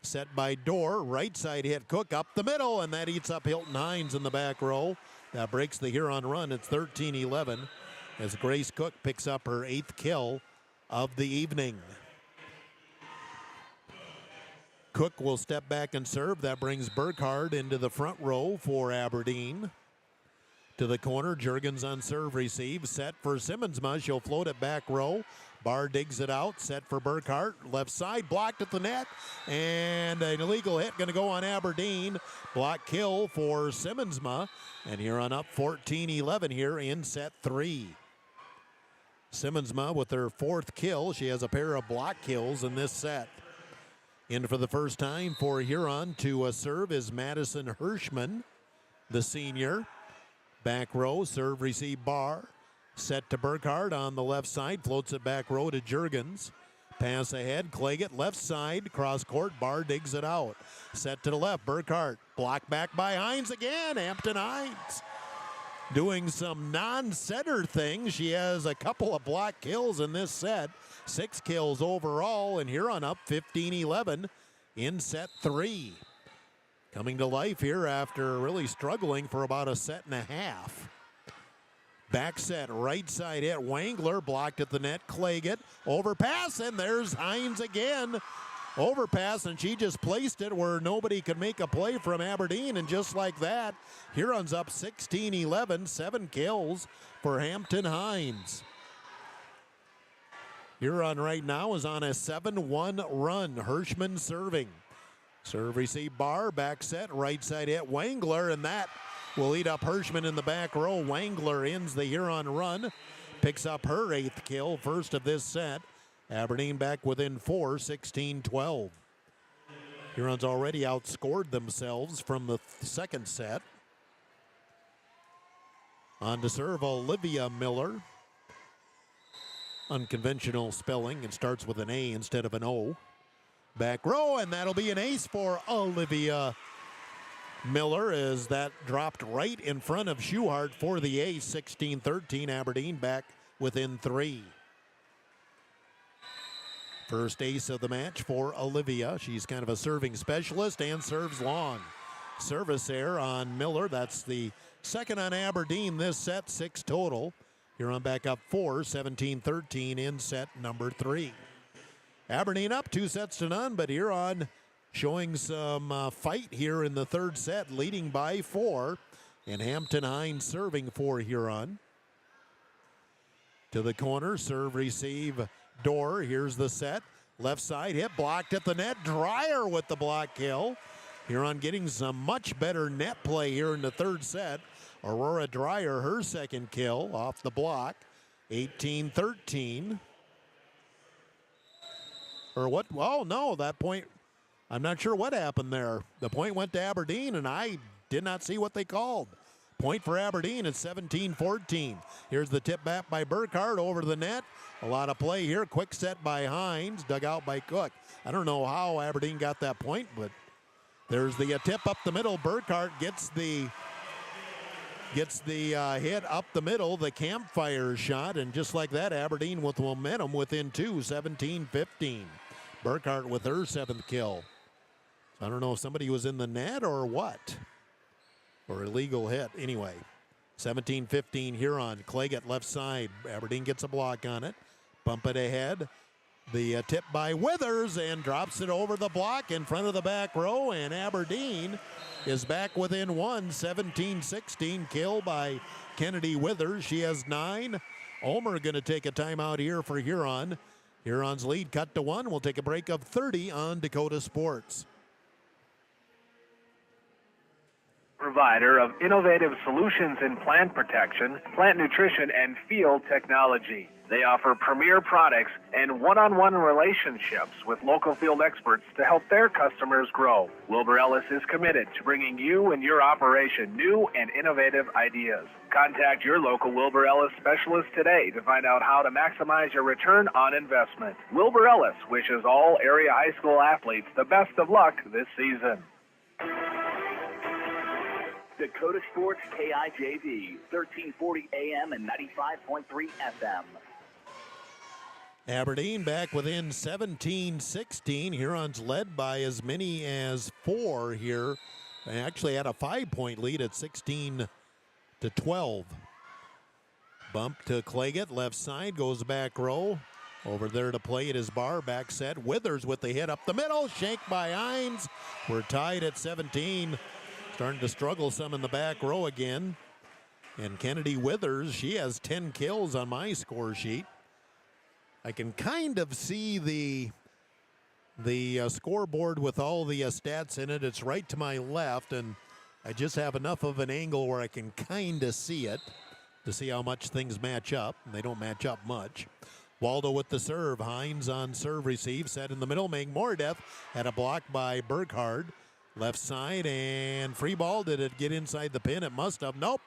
[SPEAKER 5] Set by Dorr, right side hit Cook up the middle, and that eats up Hilton Hines in the back row. That breaks the Huron run. It's 13-11 as Grace Cook picks up her 8th kill of the evening. Cook will step back and serve. That brings Burkhardt into the front row for Aberdeen. To the corner, Jurgens on serve receive. Set for Simmonsma. She'll float it back row. Barr digs it out. Set for Burkhardt. Left side, blocked at the net. And an illegal hit going to go on Aberdeen. Block kill for Simmonsma. And Huron up 14-11 here in set 3. Simmonsma with her 4th kill. She has a pair of block kills in this set. In for the first time for Huron to serve is Madison Hirschman, the senior. Back row, serve, receive, Barr. Set to Burkhardt on the left side, floats it back row to Jurgens. Pass ahead, Claggett, left side, cross court, Barr digs it out. Set to the left, Burkhardt, blocked back by Hines again, Hampton Hines. Doing some non-setter things. She has a couple of block kills in this set. 6 kills overall, and Huron up 15-11 in set 3. Coming to life here after really struggling for about a set and a half. Back set, right side hit. Wangler blocked at the net. Claggett overpass, and there's Hines again. Overpass, and she just placed it where nobody could make a play from Aberdeen, and just like that, Huron's up 16-11, 7 kills for Hampton Hines. Huron right now is on a 7-1 run. Hirschman serving. Serve, receive, Barr, back set, right side hit, Wangler, and that will eat up Hirschman in the back row. Wangler ends the Huron run, picks up her 8th kill, first of this set. Aberdeen back within 4, 16-12. Huron's already outscored themselves from the second set. On to serve, Olivia Miller. Unconventional spelling, and starts with an A instead of an O. Back row, and that'll be an ace for Olivia Miller as that dropped right in front of Schuhart for the ace. 16-13, Aberdeen back within 3. First ace of the match for Olivia. She's kind of a serving specialist and serves long. Service error on Miller. That's the second on Aberdeen this set, 6 total. Huron back up 4, 17-13 in set number 3. Aberdeen up 2-0, but Huron showing some fight here in the third set, leading by 4. And Hampton Hines serving for Huron. To the corner, serve, receive, Dorr. Here's the set. Left side hit, blocked at the net. Dreyer with the block kill. Huron getting some much better net play here in the third set. Aurora Dreyer, her 2nd kill off the block. 18-13. Or what? Oh, no, that point, I'm not sure what happened there. The point went to Aberdeen, and I did not see what they called. Point for Aberdeen at 17-14. Here's the tip back by Burkhardt over the net. A lot of play here. Quick set by Hines, dug out by Cook. I don't know how Aberdeen got that point, but there's the tip up the middle. Burkhardt gets the hit up the middle, the campfire shot, and just like that, Aberdeen with momentum within 2, 17-15. Burkhardt with her 7th kill. So I don't know if somebody was in the net or what. Or illegal hit. Anyway, 17-15 Huron. Claggett left side. Aberdeen gets a block on it. Bump it ahead. The tip by Withers and drops it over the block in front of the back row, and Aberdeen is back within one, 17-16, kill by Kennedy Withers. She has 9. Ulmer going to take a timeout here for Huron. Huron's lead cut to 1. We'll take a break of 30 on Dakota Sports.
[SPEAKER 2] Provider of innovative solutions in plant protection, plant nutrition, and field technology. They offer premier products and one-on-one relationships with local field experts to help their customers grow. Wilbur Ellis is committed to bringing you and your operation new and innovative ideas. Contact your local Wilbur Ellis specialist today to find out how to maximize your return on investment. Wilbur Ellis wishes all area high school athletes the best of luck this season.
[SPEAKER 8] Dakota Sports KIJV, 1340 AM and 95.3 FM.
[SPEAKER 5] Aberdeen back within 17-16. Huron's led by as many as 4 here. They actually had a 5-point lead at 16-12. Bump to Claggett, left side, goes back row. Over there to play at his bar, back set. Withers with the hit up the middle, shanked by Hines. We're tied at 17. Starting to struggle some in the back row again. And Kennedy Withers, she has 10 kills on my score sheet. I can kind of see the scoreboard with all the stats in it. It's right to my left, and I just have enough of an angle where I can kind of see it to see how much things match up. And they don't match up much. Waldo with the serve. Hines on serve receive. Set in the middle. Make Moredeath had a block by Burkhard. Left side and free ball. Did it get inside the pin? It must have. Nope.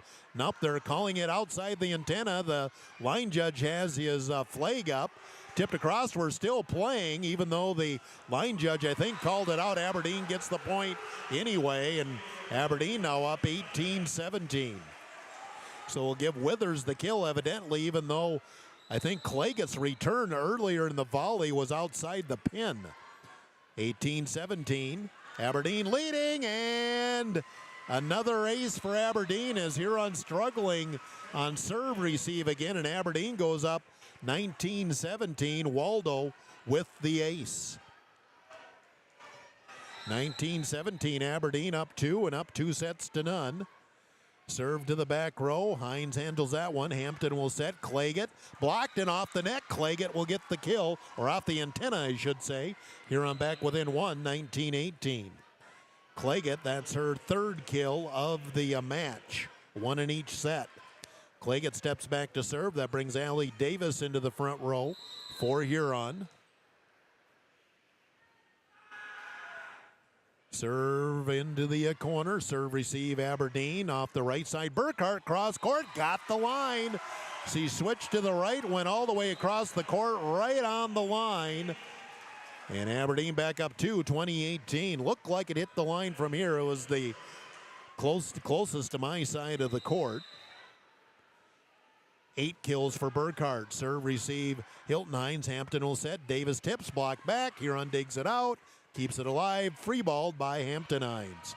[SPEAKER 5] They're calling it outside the antenna. The line judge has his flag up. Tipped across. We're still playing, even though the line judge, I think, called it out. Aberdeen gets the point anyway, and Aberdeen now up 18-17. So we'll give Withers the kill, evidently, even though I think Claygett's return earlier in the volley was outside the pin. 18-17. Aberdeen leading, and another ace for Aberdeen as Huron struggling on serve receive again, and Aberdeen goes up 19-17. Waldo with the ace. 19-17, Aberdeen up 2 and up 2 sets to none. Serve to the back row. Hines handles that one. Hampton will set. Claggett blocked and off the net. Claggett will get the kill, or off the antenna, I should say. Huron back within 1, 19-18. Claggett, that's her 3rd kill of the match. 1 in each set. Claggett steps back to serve. That brings Allie Davis into the front row for Huron. Serve into the corner. Serve receive Aberdeen off the right side. Burkhart cross court. Got the line. She switched to the right. Went all the way across the court. Right on the line. And Aberdeen back up 2, 2018. Looked like it hit the line from here. It was the closest to my side of the court. 8 kills for Burkhart. Serve receive Hilton Hines. Hampton will set. Davis tips. Block back. Huron digs it out. Keeps it alive. Free balled by Hampton Hines.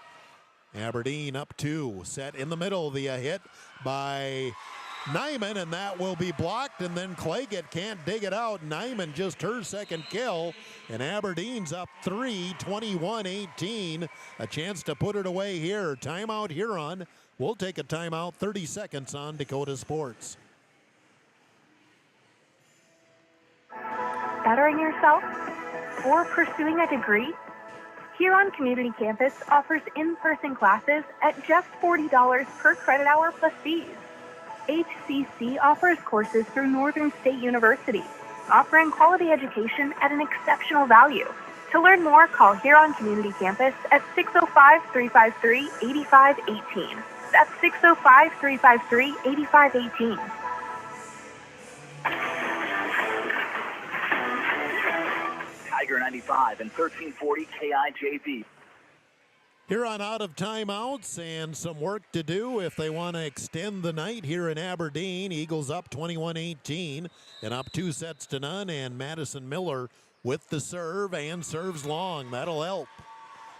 [SPEAKER 5] Aberdeen up 2. Set in the middle. The hit by Nyman, and that will be blocked. And then Claggett can't dig it out. Nyman just her 2nd kill. And Aberdeen's up 3, 21-18. A chance to put it away here. Timeout Huron. We'll take a timeout. 30 seconds on Dakota Sports.
[SPEAKER 17] Bettering yourself or pursuing a degree? Huron Community Campus offers in-person classes at just $40 per credit hour plus fees. HCC offers courses through Northern State University, offering quality education at an exceptional value. To learn more, call Huron Community Campus at 605-353-8518. That's 605-353-8518.
[SPEAKER 8] Tiger 95 and 1340 KIJV.
[SPEAKER 5] Huron out of timeouts and some work to do if they want to extend the night here in Aberdeen. Eagles up 21-18 and up 2 sets to none, and Madison Miller with the serve and serves long. That'll help.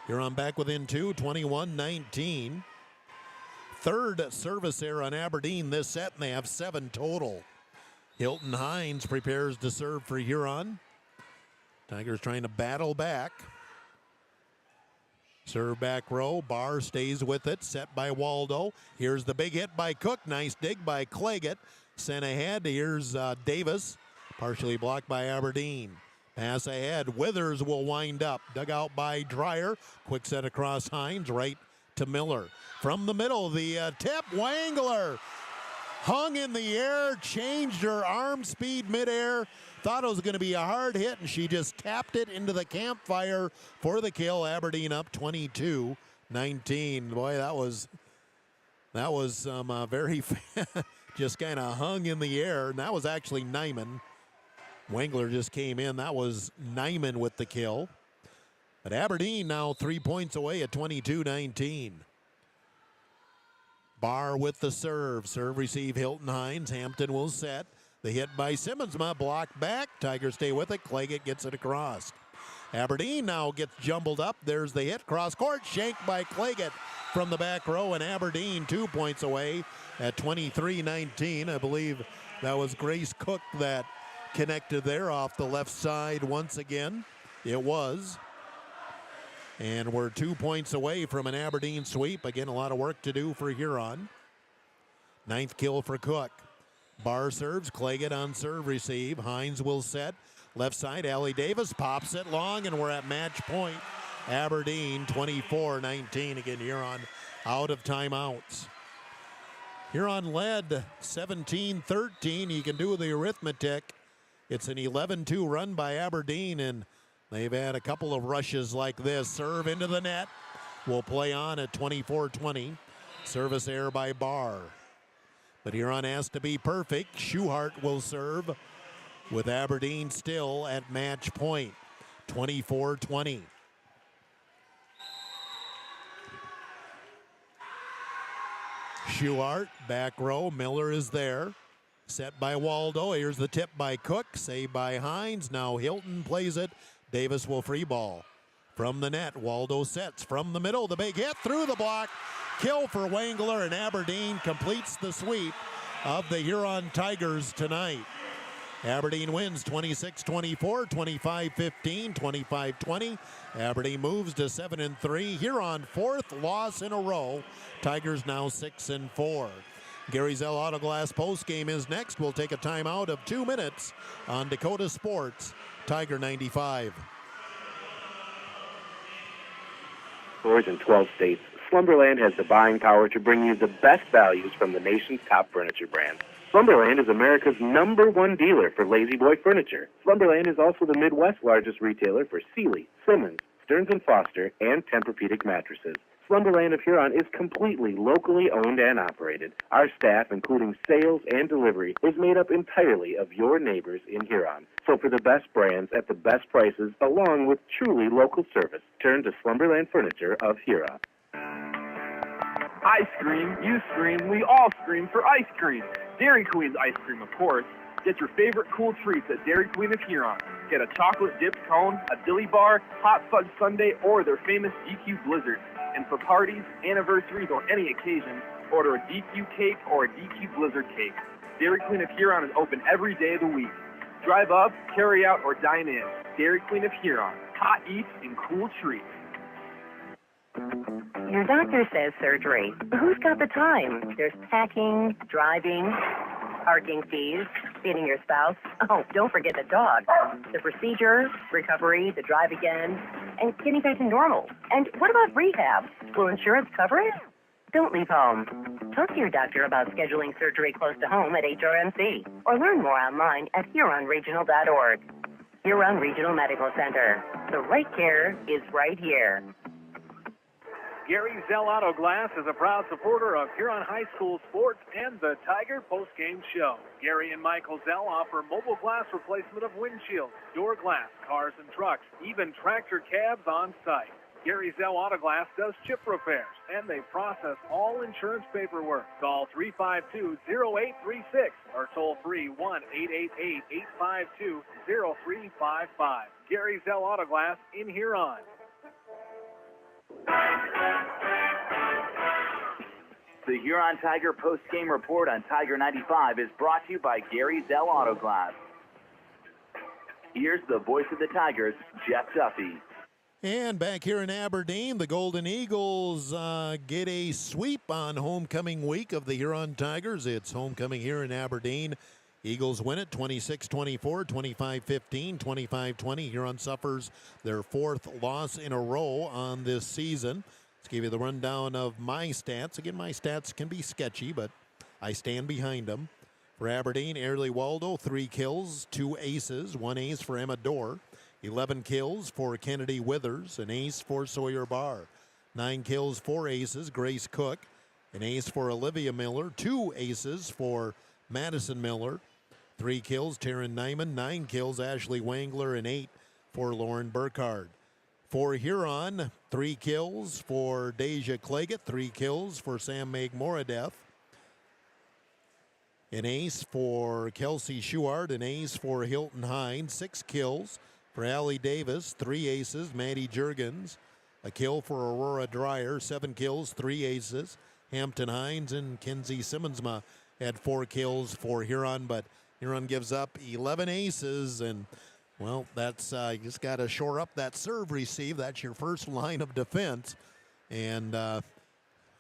[SPEAKER 5] Huron back within 2, 21-19. 3rd service error on Aberdeen this set, and they have 7 total. Hilton Hines prepares to serve for Huron. Tigers trying to battle back. Serve back row. Barr stays with it. Set by Waldo. Here's the big hit by Cook. Nice dig by Claggett. Sent ahead. Here's Davis. Partially blocked by Aberdeen. Pass ahead. Withers will wind up. Dug out by Dreyer. Quick set across Hines. Right to Miller. From the middle, the tip. Wangler hung in the air. Changed her arm speed midair. Thought it was going to be a hard hit, and she just tapped it into the campfire for the kill. Aberdeen up 22-19. Boy, that was some very just kind of hung in the air, and that was actually Nyman. Wangler just came in. That was Nyman with the kill. But Aberdeen now 3 points away at 22-19. Barr with the serve. Serve receive Hilton Hines. Hampton will set. The hit by Simmonsma, blocked back. Tigers stay with it. Claggett gets it across. Aberdeen now gets jumbled up. There's the hit. Cross court. Shanked by Claggett from the back row. And Aberdeen 2 points away at 23-19. I believe that was Grace Cook that connected there off the left side once again. It was. And we're 2 points away from an Aberdeen sweep. Again, a lot of work to do for Huron. 9th kill for Cook. Barr serves. Claggett on serve receive. Hines will set. Left side, Allie Davis pops it long, and we're at match point. Aberdeen 24-19. Again, Huron out of timeouts. Huron led 17-13. You can do the arithmetic. It's an 11-2 run by Aberdeen, and they've had a couple of rushes like this. Serve into the net. Will play on at 24-20. Service error by Barr. But Huron has to be perfect. Schuhart will serve with Aberdeen still at match point. 24-20. Schuhart, back row. Miller is there. Set by Waldo. Here's the tip by Cook. Saved by Hines. Now Hilton plays it. Davis will free ball. From the net, Waldo sets. From the middle, the big hit through the block. Kill for Wangler, and Aberdeen completes the sweep of the Huron Tigers tonight. Aberdeen wins 26-24, 25-15, 25-20. Aberdeen moves to 7-3. Huron fourth loss in a row. Tigers now 6-4. Gary Zell Autoglass postgame is next. We'll take a timeout of 2 minutes on Dakota Sports, Tiger 95.
[SPEAKER 15] Stores in 12 states, Slumberland has the buying power to bring you the best values from the nation's top furniture brands. Slumberland is America's #1 dealer for Lazy Boy furniture. Slumberland is also the Midwest's largest retailer for Sealy, Simmons, Stearns & Foster, and Tempur-Pedic mattresses. Slumberland of Huron is completely locally owned and operated. Our staff, including sales and delivery, is made up entirely of your neighbors in Huron. So for the best brands at the best prices, along with truly local service, turn to Slumberland Furniture of Huron.
[SPEAKER 18] I scream, you scream, we all scream for ice cream. Dairy Queen's ice cream, of course. Get your favorite cool treats at Dairy Queen of Huron. Get a chocolate dipped cone, a dilly bar, hot fudge sundae, or their famous DQ Blizzard. And for parties, anniversaries, or any occasion, order a DQ cake or a DQ Blizzard cake. Dairy Queen of Huron is open every day of the week. Drive up, carry out, or dine in. Dairy Queen of Huron. Hot eats and cool treats.
[SPEAKER 19] Your doctor says surgery. Who's got the time? There's packing, driving, parking fees, feeding your spouse. Oh, don't forget the dog. The procedure, recovery, the drive again, and getting back to normal. And what about rehab? Will insurance cover it? Don't leave home. Talk to your doctor about scheduling surgery close to home at HRMC, or learn more online at HuronRegional.org. Huron Regional Medical Center. The right care is right here.
[SPEAKER 2] Gary Zell Autoglass is a proud supporter of Huron High School sports and the Tiger postgame show. Gary and Michael Zell offer mobile glass replacement of windshields, door glass, cars and trucks, even tractor cabs on site. Gary Zell Autoglass does chip repairs, and they process all insurance paperwork. Call 352-0836 or toll free 1-888-852-0355. Gary Zell Autoglass in Huron.
[SPEAKER 8] The Huron Tiger post-game report on Tiger 95 is brought to you by Gary Zell Autoglass. Here's the voice of the Tigers, Jeff Duffy.
[SPEAKER 5] And back here in Aberdeen, the Golden Eagles get a sweep on homecoming week of the Huron Tigers. It's homecoming here in Aberdeen. Eagles win it 26-24, 25-15, 25-20. Huron suffers their fourth loss in a row on this season. Let's give you the rundown of my stats. Again, my stats can be sketchy, but I stand behind them. For Aberdeen, Airley Waldo, 3 kills, 2 aces, 1 ace for Emma Dorr. 11 kills for Kennedy Withers, an ace for Sawyer Barr. 9 kills, 4 aces, Grace Cook. An ace for Olivia Miller. 2 aces for Madison Miller. 3 kills, Taryn Nyman. 9 kills, Ashley Wangler. And 8 for Lauren Burkhardt. For Huron, 3 kills for Deja Claggett. 3 kills for Sam Meg Moradeth. An ace for Kelsey Schuart. An ace for Hilton Hines. 6 kills. For Allie Davis, 3 aces, Maddie Jurgens. A kill for Aurora Dreyer, 7 kills, 3 aces. Hampton Hines and Kenzie Simmonsma had 4 kills for Huron, but Huron gives up 11 aces, and, well, that's you just got to shore up that serve receive. That's your first line of defense, and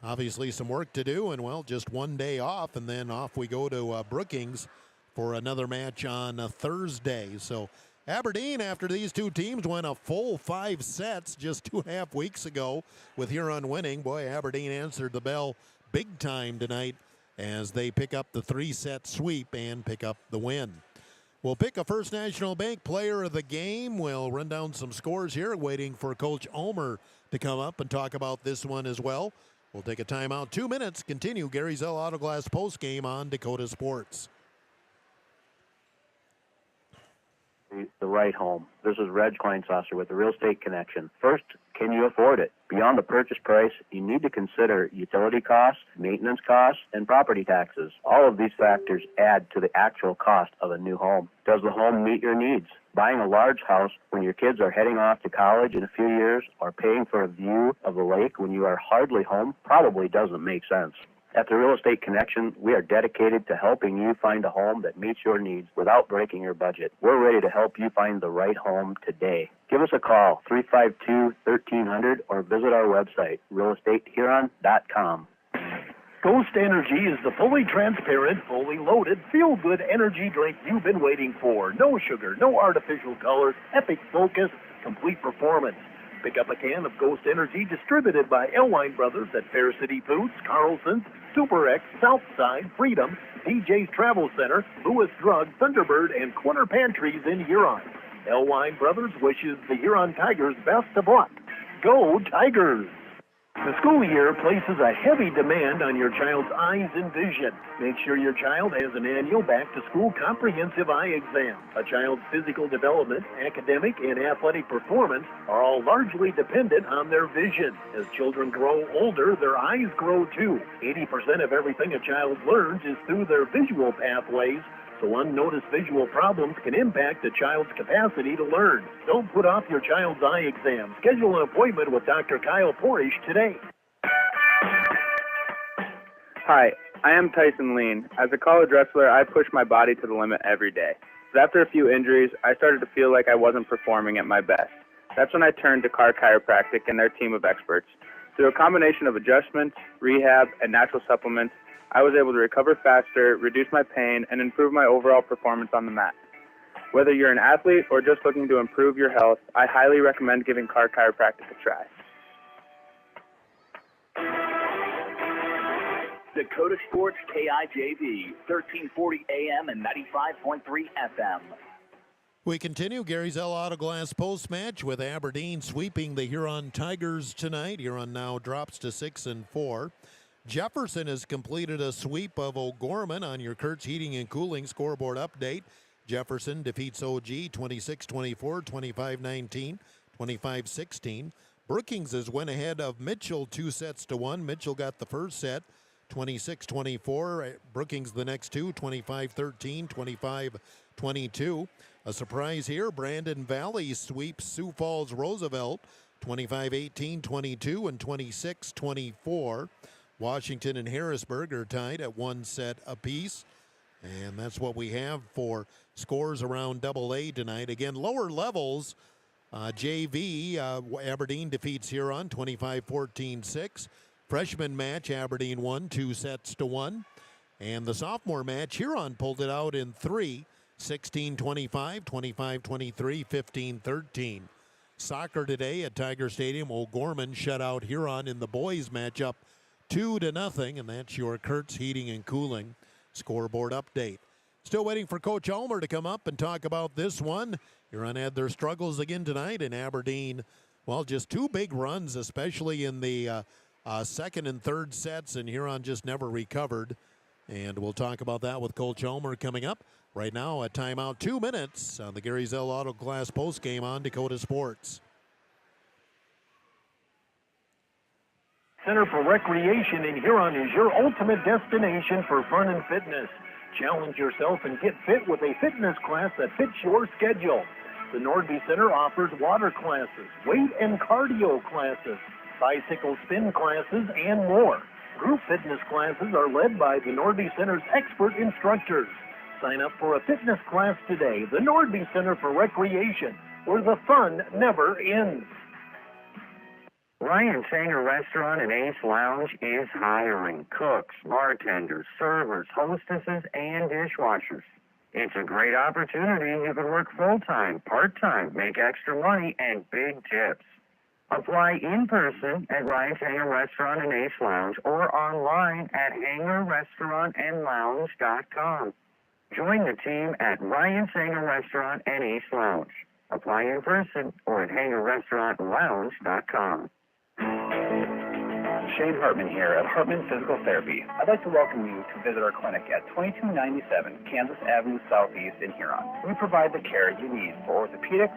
[SPEAKER 5] obviously some work to do, and, well, just one day off, and then off we go to Brookings for another match on Thursday. So Aberdeen, after these two teams went a full 5 sets just 2.5 weeks ago with Huron winning. Boy, Aberdeen answered the bell big time tonight as they pick up the 3-set sweep and pick up the win. We'll pick a First National Bank player of the game. We'll run down some scores here, waiting for Coach Ulmer to come up and talk about this one as well. We'll take a timeout, 2 minutes. Continue Gary Zell Autoglass postgame on Dakota Sports.
[SPEAKER 3] The right home. This is Reg Kleinsasser with the Real Estate Connection. First, can you afford it? Beyond the purchase price, you need to consider utility costs, maintenance costs, and property taxes. All of these factors add to the actual cost of a new home. Does the home meet your needs? Buying a large house when your kids are heading off to college in a few years or paying for a view of the lake when you are hardly home probably doesn't make sense. At the Real Estate Connection, we are dedicated to helping you find a home that meets your needs without breaking your budget. We're ready to help you find the right home today. Give us a call, 352-1300, or visit our website, realestatehuron.com.
[SPEAKER 1] Ghost Energy is the fully transparent, fully loaded, feel-good energy drink you've been waiting for. No sugar, no artificial colors, epic focus, complete performance. Pick up a can of Ghost Energy distributed by Elwine Brothers at Fair City Foods, Carlson's, Super X, Southside, Freedom, DJ's Travel Center, Lewis Drug, Thunderbird, and Corner Pantries in Huron. Elwine Brothers wishes the Huron Tigers best of luck. Go Tigers! The school year places a heavy demand on your child's eyes and vision. Make sure your child has an annual back-to-school comprehensive eye exam. A child's physical development, academic, and athletic performance are all largely dependent on their vision. As children grow older, their eyes grow too. 80% of everything a child learns is through their visual pathways, so unnoticed visual problems can impact a child's capacity to learn. Don't put off your child's eye exam. Schedule an appointment with Dr. Kyle Porish today.
[SPEAKER 6] Hi, I am Tyson Lean. As a college wrestler, I push my body to the limit every day. But after a few injuries, I started to feel like I wasn't performing at my best. That's when I turned to Carr Chiropractic and their team of experts. Through a combination of adjustments, rehab, and natural supplements, I was able to recover faster, reduce my pain, and improve my overall performance on the mat. Whether you're an athlete or just looking to improve your health, I highly recommend giving Carr Chiropractic a try.
[SPEAKER 8] Dakota Sports KIJV, 1340 AM and 95.3 FM.
[SPEAKER 5] We continue Gary Zell Autoglass post-match with Aberdeen sweeping the Huron Tigers tonight. Huron now drops to 6-4. Jefferson has completed a sweep of O'Gorman on your Kurtz Heating and Cooling scoreboard update. Jefferson defeats OG 26-24, 25-19, 25-16. Brookings has went ahead of Mitchell 2-1. Mitchell got the first set, 26-24. Brookings the next two, 25-13, 25-22. A surprise here, Brandon Valley sweeps Sioux Falls Roosevelt, 25-18, 22, and 26-24. Washington and Harrisburg are tied at 1 set apiece. And that's what we have for scores around AA tonight. Again, lower levels, JV, Aberdeen defeats Huron 25-14-6. Freshman match, Aberdeen won 2-1. And the sophomore match, Huron pulled it out in 3, 16-25, 25-23, 15-13. Soccer today at Tiger Stadium, O'Gorman shut out Huron in the boys matchup 2-0, and that's your Kurtz Heating and Cooling scoreboard update. Still waiting for Coach Ulmer to come up and talk about this one. Huron had their struggles again tonight in Aberdeen. Well, just two big runs, especially in the second and third sets, and Huron just never recovered. And we'll talk about that with Coach Ulmer coming up. Right now, a timeout, 2 minutes on the Gary Zell Auto Glass postgame on Dakota Sports.
[SPEAKER 1] Center for Recreation in Huron is your ultimate destination for fun and fitness. Challenge yourself and get fit with a fitness class that fits your schedule. The Nordby Center offers water classes, weight and cardio classes, bicycle spin classes, and more. Group fitness classes are led by the Nordby Center's expert instructors. Sign up for a fitness class today. The Nordby Center for Recreation, where the fun never ends.
[SPEAKER 11] Ryan Sanger Restaurant and Ace Lounge is hiring cooks, bartenders, servers, hostesses, and dishwashers. It's a great opportunity. You can work full-time, part-time, make extra money, and big tips. Apply in person at Ryan Sanger Restaurant and Ace Lounge or online at hangerrestaurantandlounge.com. Join the team at Ryan Sanger Restaurant and Ace Lounge. Apply in person or at hangerrestaurantlounge.com.
[SPEAKER 12] Shane Hartman here at Hartman Physical Therapy. I'd like to welcome you to visit our clinic at 2297 Kansas Avenue Southeast in Huron. We provide the care you need for orthopedics,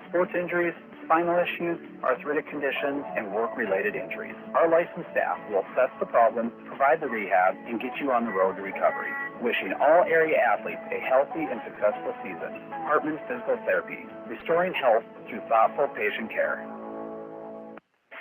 [SPEAKER 12] sports injuries, spinal issues, arthritic conditions, and work-related injuries. Our licensed staff will assess the problem, provide the rehab, and get you on the road to recovery. Wishing all area athletes a healthy and successful season. Hartman Physical Therapy, restoring health through thoughtful patient care.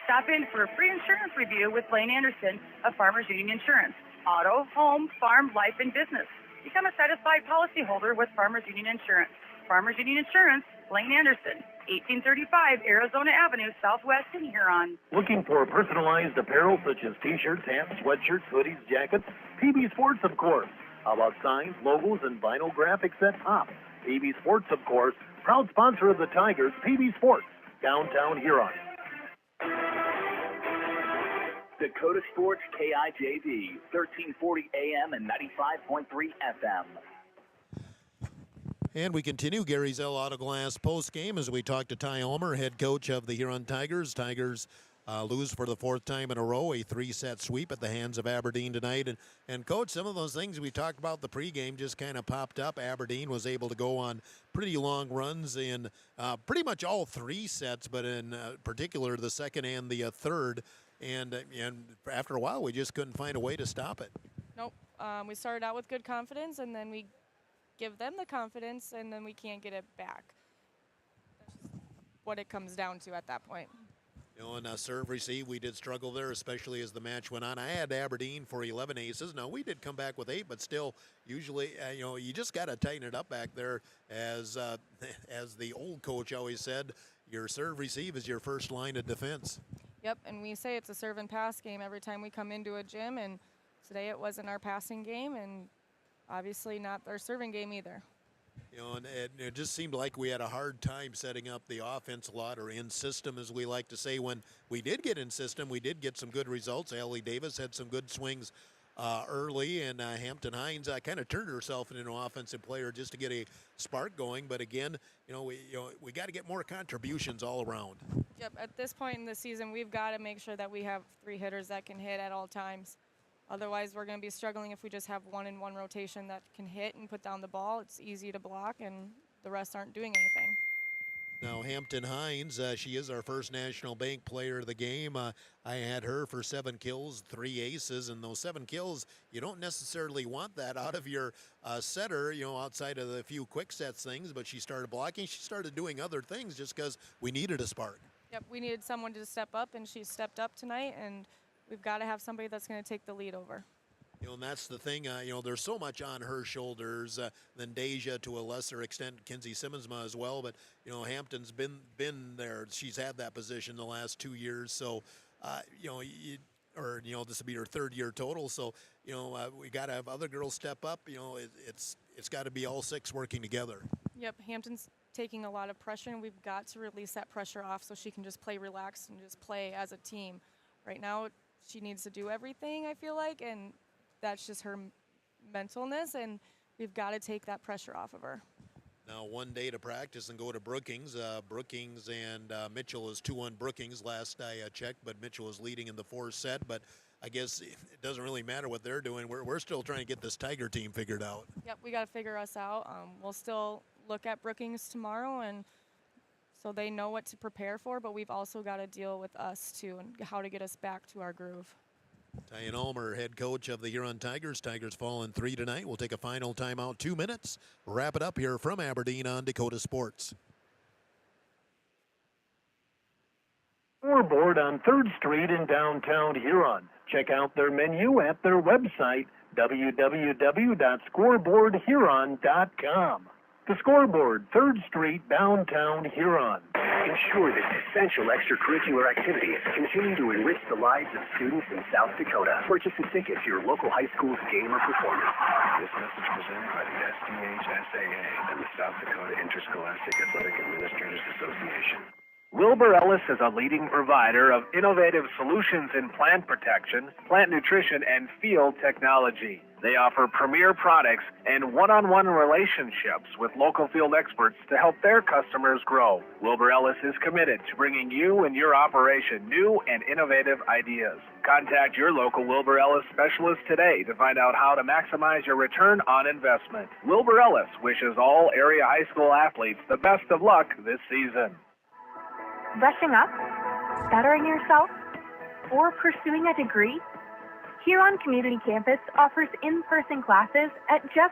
[SPEAKER 7] Stop in for a free insurance review with Lane Anderson of Farmers Union Insurance. Auto, home, farm, life, and business. Become a satisfied policyholder with Farmers Union Insurance. Farmers Union Insurance, Lane Anderson, 1835 Arizona Avenue, Southwest in Huron.
[SPEAKER 1] Looking for personalized apparel such as t-shirts, hats, sweatshirts, hoodies, jackets? PB Sports, of course. How about signs, logos, and vinyl graphics at top? PB Sports, of course, proud sponsor of the Tigers, PB Sports, downtown Huron.
[SPEAKER 8] Dakota Sports KIJV, 1340 AM and 95.3 FM.
[SPEAKER 5] And we continue Gary Zell Auto Glass post game as we talk to Ty Ulmer, head coach of the Huron Tigers. Tigers lose for the fourth time in a row, a 3-set sweep at the hands of Aberdeen tonight. And Coach, some of those things we talked about the pregame just kind of popped up. Aberdeen was able to go on pretty long runs in pretty much all 3 sets, but in particular the second and the third. And after a while, we just couldn't find a way to stop it.
[SPEAKER 10] Nope. We started out with good confidence, and then we give them the confidence, and then we can't get it back. That's just what it comes down to at that point.
[SPEAKER 5] You know, and serve receive, we did struggle there, especially as the match went on. I had Aberdeen for 11 aces. No, we did come back with 8, but still, usually, you just got to tighten it up back there. As the old coach always said, your serve receive is your first line of defense.
[SPEAKER 10] Yep, and we say it's a serve and pass game every time we come into a gym, and today it wasn't our passing game, and obviously not our serving game either.
[SPEAKER 5] You know, and it just seemed like we had a hard time setting up the offense a lot, or in system, as we like to say. When we did get in system, we did get some good results. Allie Davis had some good swings early, and Hampton Hines kind of turned herself into an offensive player just to get a spark going. But again, we got to get more contributions all around.
[SPEAKER 10] Yep, at this point in the season, we've got to make sure that we have 3 hitters that can hit at all times. Otherwise, we're going to be struggling if we just have 1-in-1 rotation that can hit and put down the ball. It's easy to block, and the rest aren't doing anything.
[SPEAKER 5] Now, Hampton Hines, she is our first National Bank player of the game. I had her for 7 kills, 3 aces, and those 7 kills, you don't necessarily want that out of your setter, outside of the few quick sets things, but she started blocking. She started doing other things just because we needed a spark.
[SPEAKER 10] Yep, we needed someone to step up, and she stepped up tonight, and we've got to have somebody that's going to take the lead over.
[SPEAKER 5] And that's the thing, there's so much on her shoulders, then Deja to a lesser extent, Kinsey Simmonsma as well, but, Hampton's been there. She's had that position the last 2 years, so, this will be her third year total, so, we got to have other girls step up. It's got to be all six working together.
[SPEAKER 10] Yep, Hampton's taking a lot of pressure, and we've got to release that pressure off so she can just play relaxed and just play as a team. Right now, she needs to do everything, I feel like, and that's just her mentalness, and we've got to take that pressure off of her.
[SPEAKER 5] Now, one day to practice and go to Brookings. Brookings and Mitchell is 2-1 Brookings last I checked, but Mitchell is leading in the fourth set. But I guess it doesn't really matter what they're doing. We're still trying to get this Tiger team figured out.
[SPEAKER 10] Yep, we got to figure us out. We'll still look at Brookings tomorrow, and so they know what to prepare for, but we've also got to deal with us, too, and how to get us back to our groove.
[SPEAKER 5] Diane Ulmer, head coach of the Huron Tigers. Tigers falling 3 tonight. We'll take a final timeout, 2 minutes. Wrap it up here from Aberdeen on Dakota Sports.
[SPEAKER 1] Scoreboard on 3rd Street in downtown Huron. Check out their menu at their website, www.scoreboardhuron.com. The Scoreboard, 3rd Street, downtown Huron.
[SPEAKER 16] Ensure that essential extracurricular activities continue to enrich the lives of students in South Dakota. Purchase a ticket to your local high school's game or performance.
[SPEAKER 13] This message presented by the SDHSAA and the South Dakota Interscholastic Athletic Administrators Association.
[SPEAKER 2] Wilbur Ellis is a leading provider of innovative solutions in plant protection, plant nutrition, and field technology. They offer premier products and one-on-one relationships with local field experts to help their customers grow. Wilbur Ellis is committed to bringing you and your operation new and innovative ideas. Contact your local Wilbur Ellis specialist today to find out how to maximize your return on investment. Wilbur Ellis wishes all area high school athletes the best of luck this season.
[SPEAKER 17] Brushing up, bettering yourself, or pursuing a degree? Huron Community Campus offers in-person classes at just